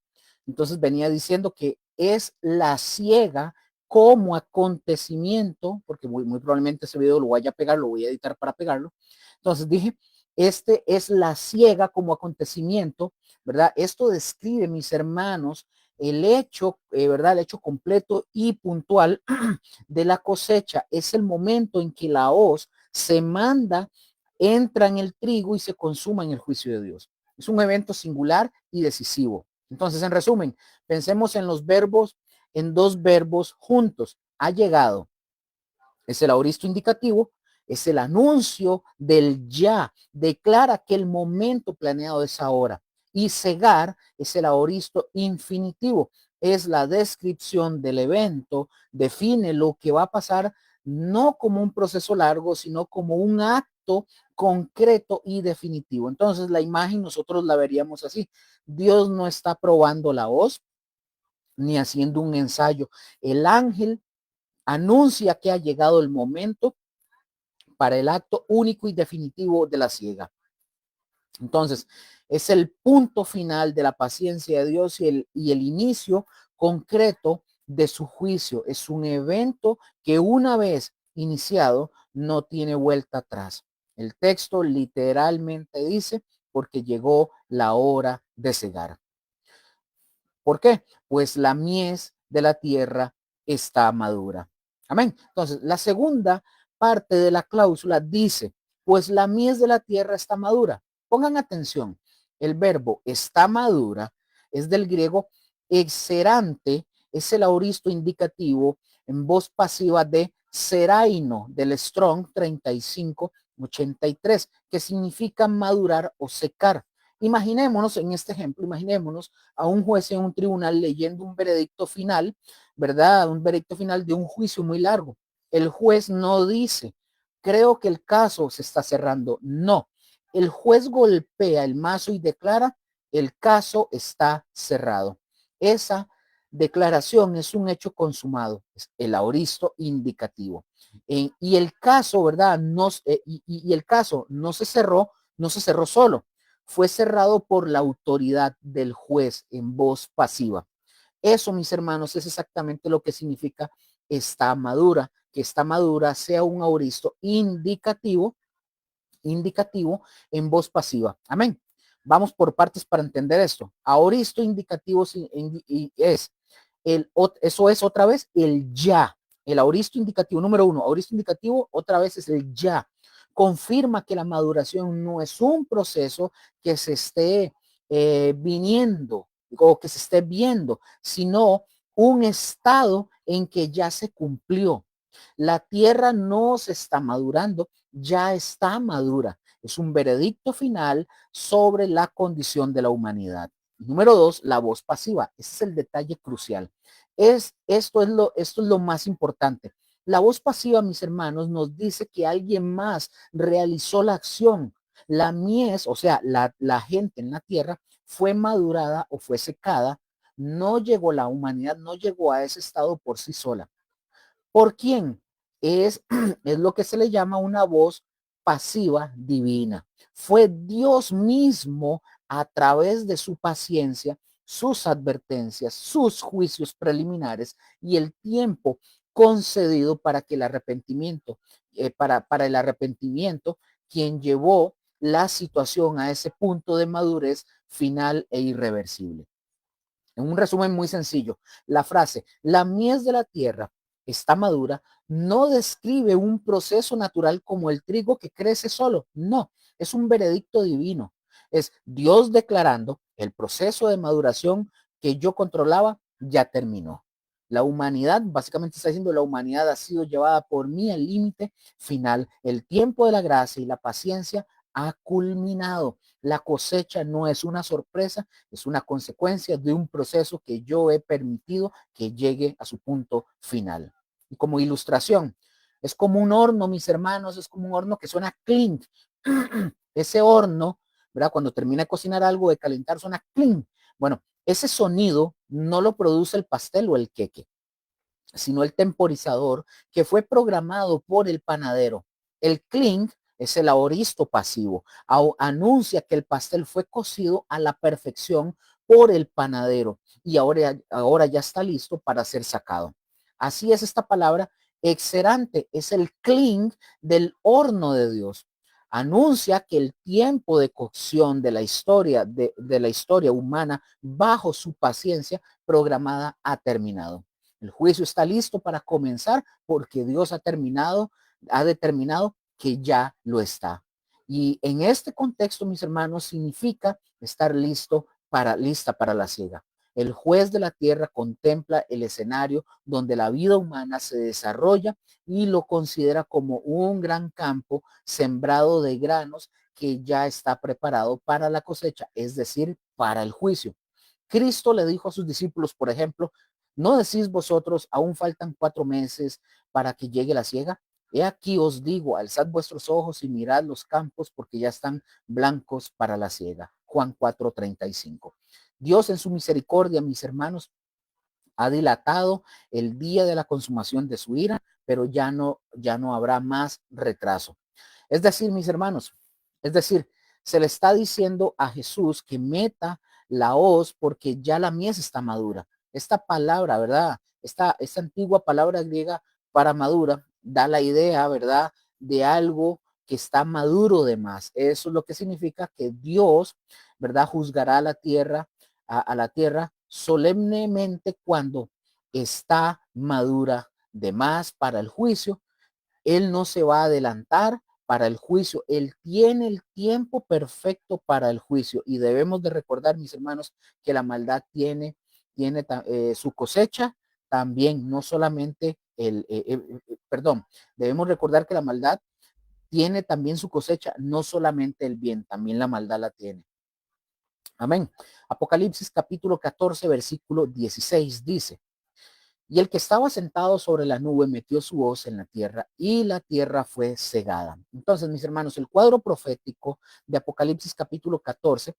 [SPEAKER 1] Entonces venía diciendo que es la ciega como acontecimiento, porque muy probablemente ese video lo voy a pegar, lo voy a editar para pegarlo. Entonces dije, este es la ciega como acontecimiento, ¿verdad? Esto describe, mis hermanos, el hecho, ¿verdad? El hecho completo y puntual de la cosecha. Es el momento en que la hoz se manda, entra en el trigo y se consuma en el juicio de Dios. Es un evento singular y decisivo. Entonces, en resumen, pensemos en los verbos, en dos verbos juntos. Ha llegado. Es el aoristo indicativo, es el anuncio del ya. Declara que el momento planeado es ahora. Y cegar es el aoristo infinitivo. Es la descripción del evento, define lo que va a pasar, no como un proceso largo, sino como un acto concreto y definitivo. Entonces la imagen nosotros la veríamos así. Dios no está probando la voz ni haciendo un ensayo. El ángel anuncia que ha llegado el momento para el acto único y definitivo de la ciega. Entonces, es el punto final de la paciencia de Dios y el inicio concreto de su juicio. Es un evento que una vez iniciado no tiene vuelta atrás. El texto literalmente dice, porque llegó la hora de cegar. ¿Por qué? Pues la mies de la tierra está madura. Amén. Entonces, la segunda parte de la cláusula dice, pues la mies de la tierra está madura. Pongan atención, el verbo está madura es del griego exerante, es el aoristo indicativo en voz pasiva de seraino, del Strong 3583, que significa madurar o secar. Imaginémonos en este ejemplo, imaginémonos a un juez en un tribunal leyendo un veredicto final, ¿verdad? Un veredicto final de un juicio muy largo. El juez no dice, creo que el caso se está cerrando. No, el juez golpea el mazo y declara, el caso está cerrado. Esa declaración es un hecho consumado, es el aoristo indicativo. Y el caso, ¿verdad? Y el caso no se cerró, no se cerró solo, fue cerrado por la autoridad del juez en voz pasiva. Eso, mis hermanos, es exactamente lo que significa está madura, que está madura sea un aoristo indicativo en voz pasiva. Amén. Vamos por partes para entender esto. Aoristo indicativo es eso es otra vez el ya. El aoristo indicativo número uno, aoristo indicativo otra vez es el ya. Confirma que la maduración no es un proceso que se esté viniendo o que se esté viendo, sino un estado en que ya se cumplió. La tierra no se está madurando, ya está madura. Es un veredicto final sobre la condición de la humanidad. Número dos, la voz pasiva. Ese es el detalle crucial. Esto es lo más importante. La voz pasiva, mis hermanos, nos dice que alguien más realizó la acción. La mies, o sea, la gente en la tierra fue madurada o fue secada. No llegó la humanidad, no llegó a ese estado por sí sola. ¿Por quién? Es, es lo que se le llama una voz pasiva divina. Fue Dios mismo a través de su paciencia, sus advertencias, sus juicios preliminares y el tiempo concedido para que el arrepentimiento, para el arrepentimiento, quien llevó la situación a ese punto de madurez final e irreversible. En un resumen muy sencillo, la frase, la mies de la tierra está madura, no describe un proceso natural como el trigo que crece solo. No, es un veredicto divino. Es Dios declarando el proceso de maduración que yo controlaba ya terminó. La humanidad, básicamente está diciendo, la humanidad ha sido llevada por mí al límite final. El tiempo de la gracia y la paciencia ha culminado. La cosecha no es una sorpresa, es una consecuencia de un proceso que yo he permitido que llegue a su punto final. Y como ilustración, es como un horno, mis hermanos, es como un horno que suena clink. Ese horno, ¿verdad? Cuando termina de cocinar algo, de calentar, suena clink. Bueno, ese sonido no lo produce el pastel o el queque, sino el temporizador que fue programado por el panadero. El clink es el aoristo pasivo. Anuncia que el pastel fue cocido a la perfección por el panadero y ahora ya está listo para ser sacado. Así es esta palabra exerante, es el clink del horno de Dios. Anuncia que el tiempo de cocción de la historia humana bajo su paciencia programada ha terminado. El juicio está listo para comenzar porque Dios ha determinado que ya lo está. Y en este contexto, mis hermanos, significa estar lista para la siega. El juez de la tierra contempla el escenario donde la vida humana se desarrolla y lo considera como un gran campo sembrado de granos que ya está preparado para la cosecha, es decir, para el juicio. Cristo le dijo a sus discípulos, por ejemplo, ¿no decís vosotros, aún faltan 4 meses para que llegue la siega? He aquí os digo, alzad vuestros ojos y mirad los campos porque ya están blancos para la siega. Juan 4:35. Dios en su misericordia, mis hermanos, ha dilatado el día de la consumación de su ira, pero ya no habrá más retraso. Es decir, mis hermanos, es decir, se le está diciendo a Jesús que meta la hoz porque ya la mies está madura. Esta palabra, ¿verdad? Esta antigua palabra griega para madura da la idea, ¿verdad? De algo que está maduro de más. Eso es lo que significa que Dios, ¿verdad? Juzgará a la tierra, a la tierra solemnemente cuando está madura de más para el juicio. Él no se va a adelantar para el juicio. Él tiene el tiempo perfecto para el juicio. Y debemos de recordar, mis hermanos, que la maldad tiene su cosecha también, no solamente perdón, debemos recordar que la maldad tiene también su cosecha, no solamente el bien, también la maldad la tiene. Amén. Apocalipsis capítulo 14, versículo 16 dice, y el que estaba sentado sobre la nube metió su hoz en la tierra y la tierra fue cegada. Entonces, mis hermanos, el cuadro profético de Apocalipsis capítulo 14,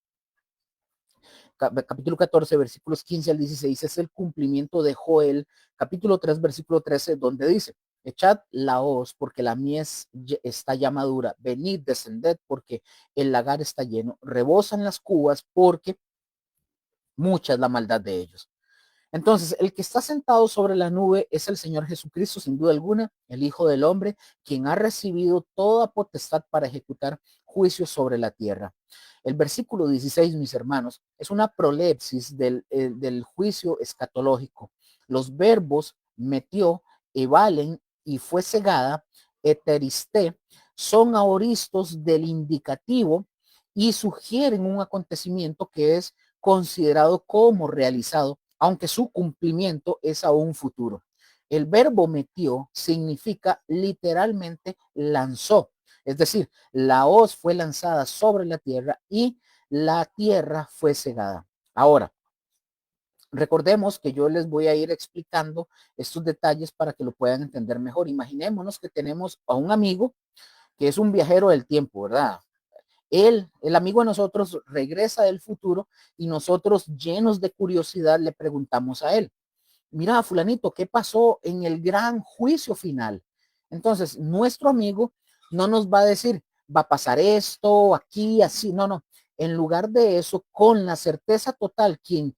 [SPEAKER 1] versículos 15 al 16, es el cumplimiento de Joel, capítulo 3, versículo 13, donde dice, echad la hoz porque la mies está ya madura, venid, descended porque el lagar está lleno, rebosan las cubas porque mucha es la maldad de ellos. Entonces, el que está sentado sobre la nube es el Señor Jesucristo, sin duda alguna, el Hijo del Hombre, quien ha recibido toda potestad para ejecutar juicios sobre la tierra. El versículo 16, mis hermanos, es una prolepsis del juicio escatológico. Los verbos metió, evalen y fue cegada, eteriste, son aoristos del indicativo y sugieren un acontecimiento que es considerado como realizado, aunque su cumplimiento es aún futuro. El verbo metió significa literalmente lanzó, es decir, la hoz fue lanzada sobre la tierra y la tierra fue cegada. Ahora, recordemos que yo les voy a ir explicando estos detalles para que lo puedan entender mejor. Imaginémonos que tenemos a un amigo que es un viajero del tiempo, ¿verdad? Él, el amigo de nosotros, regresa del futuro y nosotros, llenos de curiosidad, le preguntamos a él, mira, fulanito, ¿qué pasó en el gran juicio final? Entonces, nuestro amigo no nos va a decir, va a pasar esto, aquí, así, no, no. En lugar de eso, con la certeza total, quien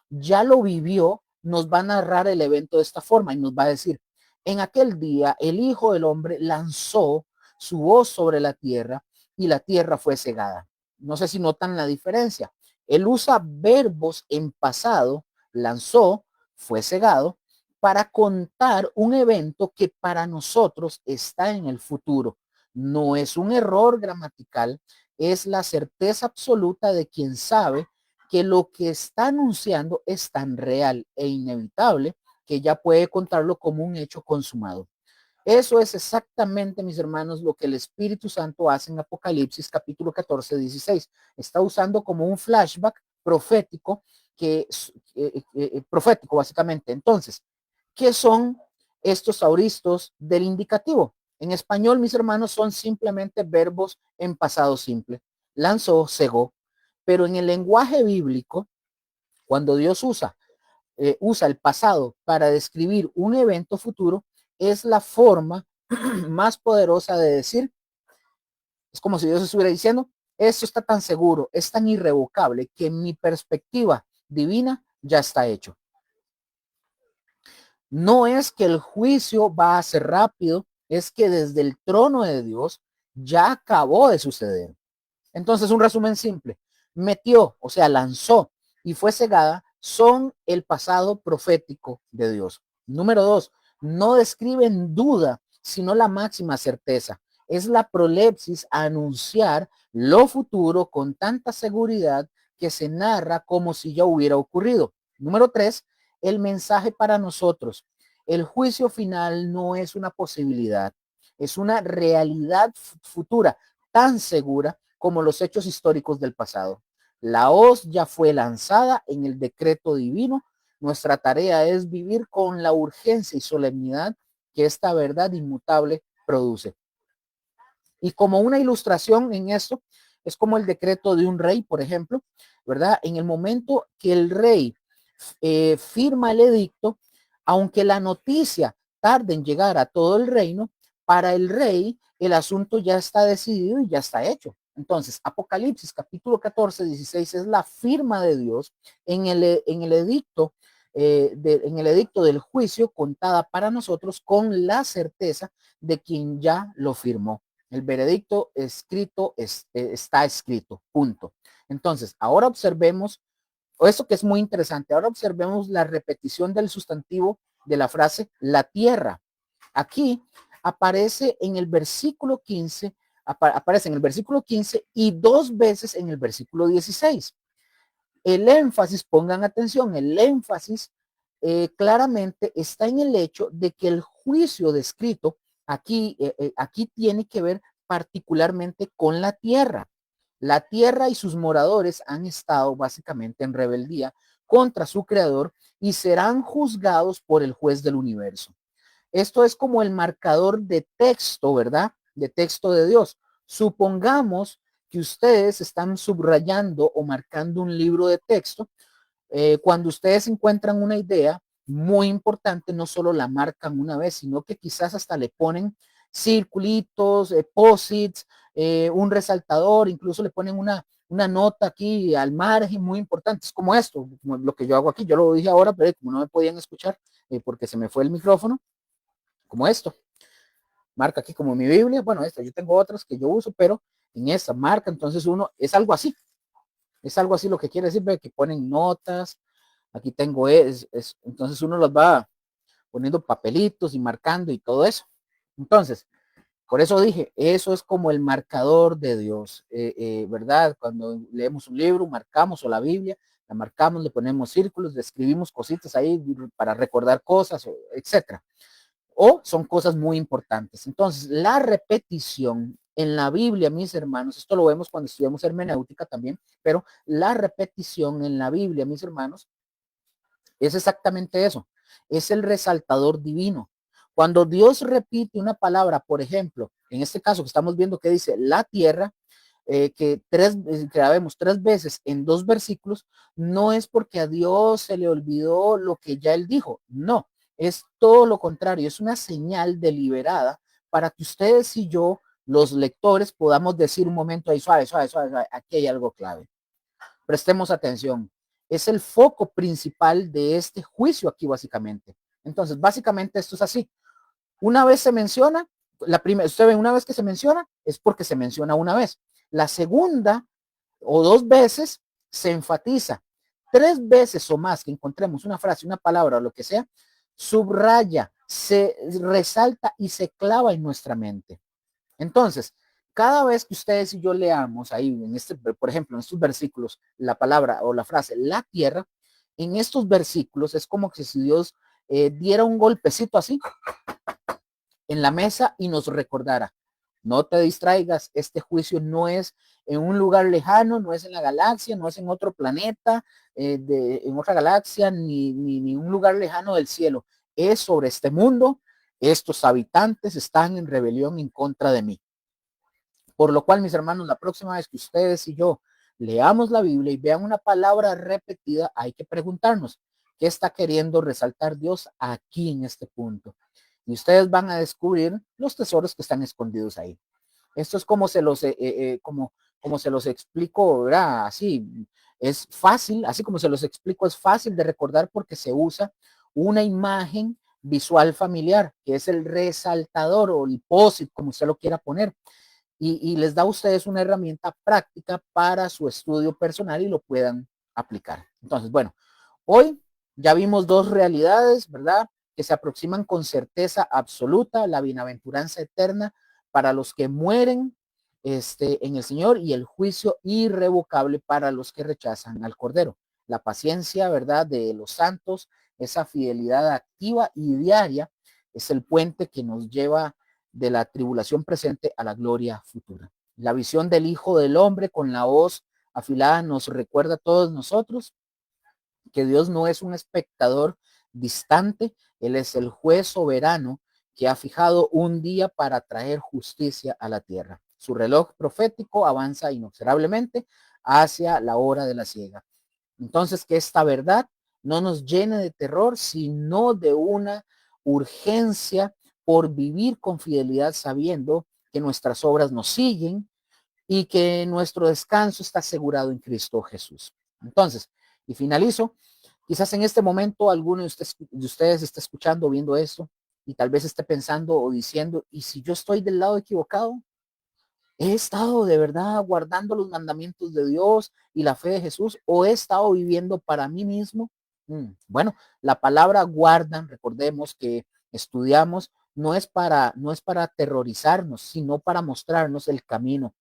[SPEAKER 1] ya lo vivió, nos va a narrar el evento de esta forma y nos va a decir, en aquel día el Hijo del Hombre lanzó su voz sobre la tierra y la tierra fue cegada. No sé si notan la diferencia. Él usa verbos en pasado, lanzó, fue cegado, para contar un evento que para nosotros está en el futuro. No es un error gramatical, es la certeza absoluta de quien sabe que lo que está anunciando es tan real e inevitable que ya puede contarlo como un hecho consumado. Eso es exactamente, mis hermanos, lo que el Espíritu Santo hace en Apocalipsis capítulo 14, 16. Está usando como un flashback profético, profético básicamente. Entonces, ¿qué son estos auristos del indicativo? En español, mis hermanos, son simplemente verbos en pasado simple. Lanzó, cegó. Pero en el lenguaje bíblico, cuando Dios usa el pasado para describir un evento futuro, es la forma más poderosa de decir, es como si Dios estuviera diciendo, esto está tan seguro, es tan irrevocable que mi perspectiva divina ya está hecho. No es que el juicio va a ser rápido, es que desde el trono de Dios ya acabó de suceder. Entonces, un resumen simple, metió, o sea, lanzó y fue cegada, son el pasado profético de Dios. Número 2, no describen duda, sino la máxima certeza. Es la prolepsis a anunciar lo futuro con tanta seguridad que se narra como si ya hubiera ocurrido. Número 3, el mensaje para nosotros. El juicio final no es una posibilidad, es una realidad futura tan segura como los hechos históricos del pasado. La hoz ya fue lanzada en el decreto divino. Nuestra tarea es vivir con la urgencia y solemnidad que esta verdad inmutable produce. Y como una ilustración en esto, es como el decreto de un rey, por ejemplo, ¿verdad? En el momento que el rey firma el edicto, aunque la noticia tarde en llegar a todo el reino, para el rey el asunto ya está decidido y ya está hecho. Entonces, Apocalipsis capítulo 14, 16 es la firma de Dios en el edicto, en el edicto del juicio contada para nosotros con la certeza de quien ya lo firmó. El veredicto escrito está escrito, punto. Entonces, ahora observemos eso que es muy interesante. Ahora observemos la repetición del sustantivo de la frase la tierra. Aquí aparece en el versículo 15, aparece en el versículo 15 y 2 veces en el versículo 16. El énfasis, pongan atención, el énfasis claramente está en el hecho de que el juicio descrito aquí tiene que ver particularmente con la tierra. La tierra y sus moradores han estado básicamente en rebeldía contra su creador y serán juzgados por el juez del universo. Esto es como el marcador de texto, ¿verdad? De texto de Dios. Supongamos que ustedes están subrayando o marcando un libro de texto. Cuando ustedes encuentran una idea muy importante, no solo la marcan una vez, sino que quizás hasta le ponen circulitos, posits, un resaltador, incluso le ponen una nota aquí al margen muy importante. Es como esto, como lo que yo hago aquí. Yo lo dije ahora, pero como no me podían escuchar porque se me fue el micrófono, como esto. Marca aquí como mi Biblia. Bueno, esta, yo tengo otras que yo uso, pero en esta marca, entonces uno, es algo así. Es algo así lo que quiere decir, que ponen notas. Aquí tengo, entonces uno los va poniendo papelitos y marcando y todo eso. Entonces, por eso dije, eso es como el marcador de Dios, ¿verdad? Cuando leemos un libro, marcamos, o la Biblia, la marcamos, le ponemos círculos, le escribimos cositas ahí para recordar cosas, etcétera. O son cosas muy importantes. Entonces, la repetición en la Biblia, mis hermanos, esto lo vemos cuando estudiamos hermenéutica también, pero la repetición en la Biblia, mis hermanos, es exactamente eso. Es el resaltador divino. Cuando Dios repite una palabra, por ejemplo, en este caso que estamos viendo que dice la tierra, que la vemos tres veces en dos versículos, no es porque a Dios se le olvidó lo que ya él dijo, no, es todo lo contrario, es una señal deliberada para que ustedes y yo, los lectores, podamos decir un momento ahí, suave, suave, suave, suave, aquí hay algo clave. Prestemos atención. Es el foco principal de este juicio aquí, básicamente. Entonces, básicamente esto es así. Una vez se menciona, usted ve, una vez que se menciona, es porque se menciona una vez. La segunda o dos veces se enfatiza. Tres veces o más que encontremos una frase, una palabra o lo que sea, subraya, se resalta y se clava en nuestra mente. Entonces, cada vez que ustedes y yo leamos ahí, por ejemplo, en estos versículos, la palabra o la frase, la tierra, en estos versículos es como que si Dios diera un golpecito así en la mesa y nos recordara, no te distraigas, este juicio no es en un lugar lejano, no es en la galaxia, no es en otro planeta, en otra galaxia, ni un lugar lejano del cielo, es sobre este mundo, estos habitantes están en rebelión en contra de mí. Por lo cual, mis hermanos, la próxima vez que ustedes y yo leamos la Biblia y vean una palabra repetida, hay que preguntarnos, ¿qué está queriendo resaltar Dios aquí en este punto? Y ustedes van a descubrir los tesoros que están escondidos ahí. Esto es como como se los explico, ¿verdad? Así, es fácil, así como se los explico, es fácil de recordar porque se usa una imagen visual familiar, que es el resaltador o el post-it, como usted lo quiera poner y les da a ustedes una herramienta práctica para su estudio personal y lo puedan aplicar. Entonces, bueno, hoy ya vimos dos realidades, ¿verdad? Que se aproximan con certeza absoluta, la bienaventuranza eterna para los que mueren en el Señor y el juicio irrevocable para los que rechazan al Cordero. La paciencia, ¿verdad? De los santos, esa fidelidad activa y diaria es el puente que nos lleva de la tribulación presente a la gloria futura. La visión del Hijo del Hombre con la hoz afilada nos recuerda a todos nosotros que Dios no es un espectador distante, Él es el juez soberano que ha fijado un día para traer justicia a la tierra. Su reloj profético avanza inexorablemente hacia la hora de la siega. Entonces, que esta verdad no nos llene de terror, sino de una urgencia por vivir con fidelidad sabiendo que nuestras obras nos siguen y que nuestro descanso está asegurado en Cristo Jesús. Entonces, y finalizo, quizás en este momento alguno de ustedes esté escuchando, viendo esto y tal vez esté pensando o diciendo, ¿y si yo estoy del lado equivocado? ¿He estado de verdad guardando los mandamientos de Dios y la fe de Jesús o he estado viviendo para mí mismo? Bueno, la palabra guardan, recordemos que estudiamos, no es para aterrorizarnos, sino para mostrarnos el camino.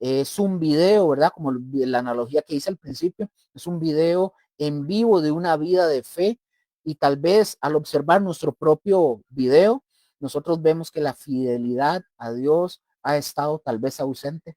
[SPEAKER 1] Es un video, ¿verdad? Como la analogía que hice al principio, es un video en vivo de una vida de fe Y tal vez al observar nuestro propio video, nosotros vemos que la fidelidad a Dios ha estado tal vez ausente.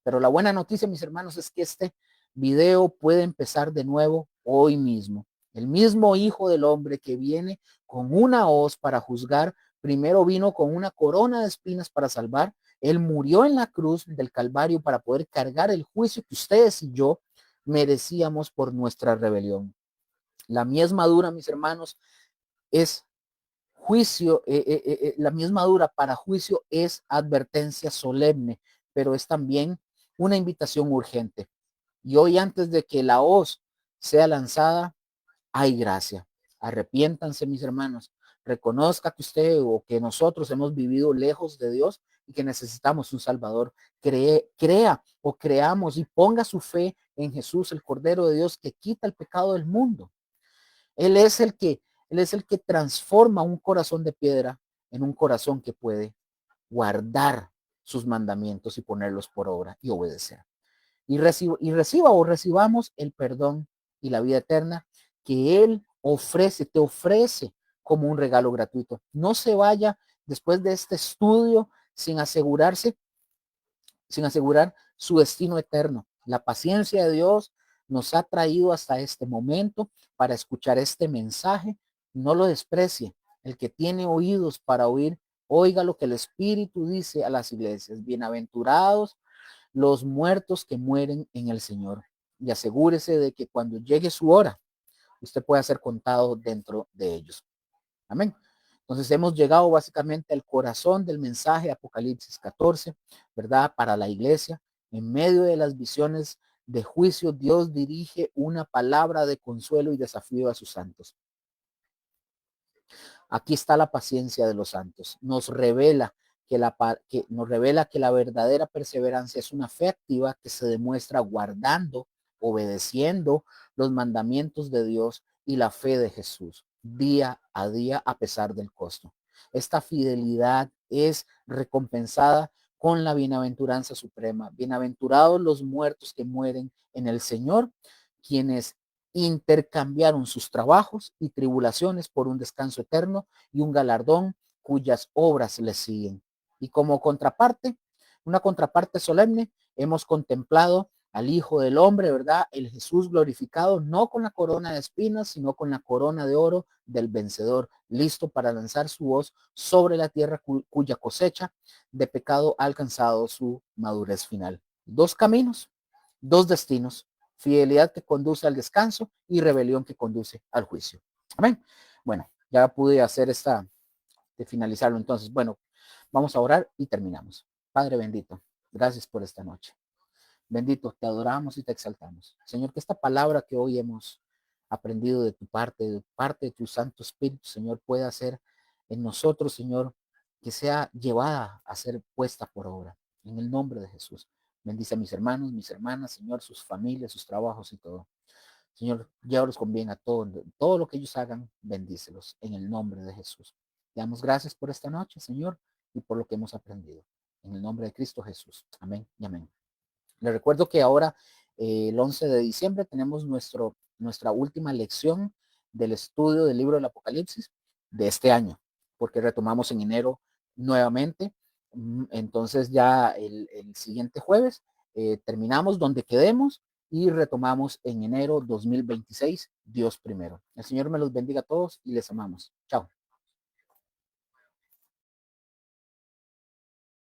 [SPEAKER 1] Pero la buena noticia, mis hermanos, es que este video puede empezar de nuevo hoy mismo. El mismo Hijo del Hombre que viene con una hoz para juzgar, primero vino con una corona de espinas para salvar. Él murió en la cruz del Calvario para poder cargar el juicio que ustedes y yo merecíamos por nuestra rebelión. La mies madura, mis hermanos, es juicio, la mies madura para juicio es advertencia solemne, pero es también una invitación urgente. Y hoy, antes de que la hoz sea lanzada, hay gracia. Arrepiéntanse, mis hermanos. Reconozca que usted o que nosotros hemos vivido lejos de Dios y que necesitamos un Salvador. Crea o creamos y ponga su fe en Jesús, el Cordero de Dios que quita el pecado del mundo. Él es el que, él es el que transforma un corazón de piedra en un corazón que puede guardar sus mandamientos y ponerlos por obra y obedecer. Reciba o recibamos el perdón y la vida eterna que Él ofrece, te ofrece como un regalo gratuito. No se vaya después de este estudio sin asegurar su destino eterno. La paciencia de Dios nos ha traído hasta este momento para escuchar este mensaje. No lo desprecie. El que tiene oídos para oír, oiga lo que el Espíritu dice a las iglesias. Bienaventurados los muertos que mueren en el Señor. Y asegúrese de que cuando llegue su hora, usted pueda ser contado dentro de ellos. Amén. Entonces hemos llegado básicamente al corazón del mensaje Apocalipsis 14, ¿verdad? Para la iglesia. En medio de las visiones de juicio, Dios dirige una palabra de consuelo y desafío a sus santos. Aquí está la paciencia de los santos. Nos revela que la verdadera perseverancia es una fe activa que se demuestra guardando, obedeciendo los mandamientos de Dios y la fe de Jesús día a día a pesar del costo. Esta fidelidad es recompensada con la bienaventuranza suprema. Bienaventurados los muertos que mueren en el Señor, quienes intercambiaron sus trabajos y tribulaciones por un descanso eterno y un galardón cuyas obras les siguen. Y como contraparte, una contraparte solemne, hemos contemplado al Hijo del Hombre, ¿verdad? El Jesús glorificado, no con la corona de espinas, sino con la corona de oro del vencedor, listo para lanzar su voz sobre la tierra cuya cosecha de pecado ha alcanzado su madurez final. Dos caminos, dos destinos, fidelidad que conduce al descanso y rebelión que conduce al juicio. Amén. Bueno, ya pude hacer de finalizarlo. Entonces, bueno, vamos a orar y terminamos. Padre bendito, gracias por esta noche. Bendito, te adoramos y te exaltamos. Señor, que esta palabra que hoy hemos aprendido de parte de tu Santo Espíritu, Señor, pueda ser en nosotros, Señor, que sea llevada a ser puesta por obra. En el nombre de Jesús. Bendice a mis hermanos, mis hermanas, Señor, sus familias, sus trabajos y todo. Señor, llévalos con bien a todo lo que ellos hagan, bendícelos en el nombre de Jesús. Te damos gracias por esta noche, Señor, y por lo que hemos aprendido. En el nombre de Cristo Jesús. Amén y amén. Les recuerdo que ahora, el 11 de diciembre, tenemos nuestra última lección del estudio del libro del Apocalipsis de este año, porque retomamos en enero nuevamente. Entonces ya el siguiente jueves terminamos donde quedemos y retomamos en enero 2026, Dios primero. El Señor me los bendiga a todos y les amamos. Chao.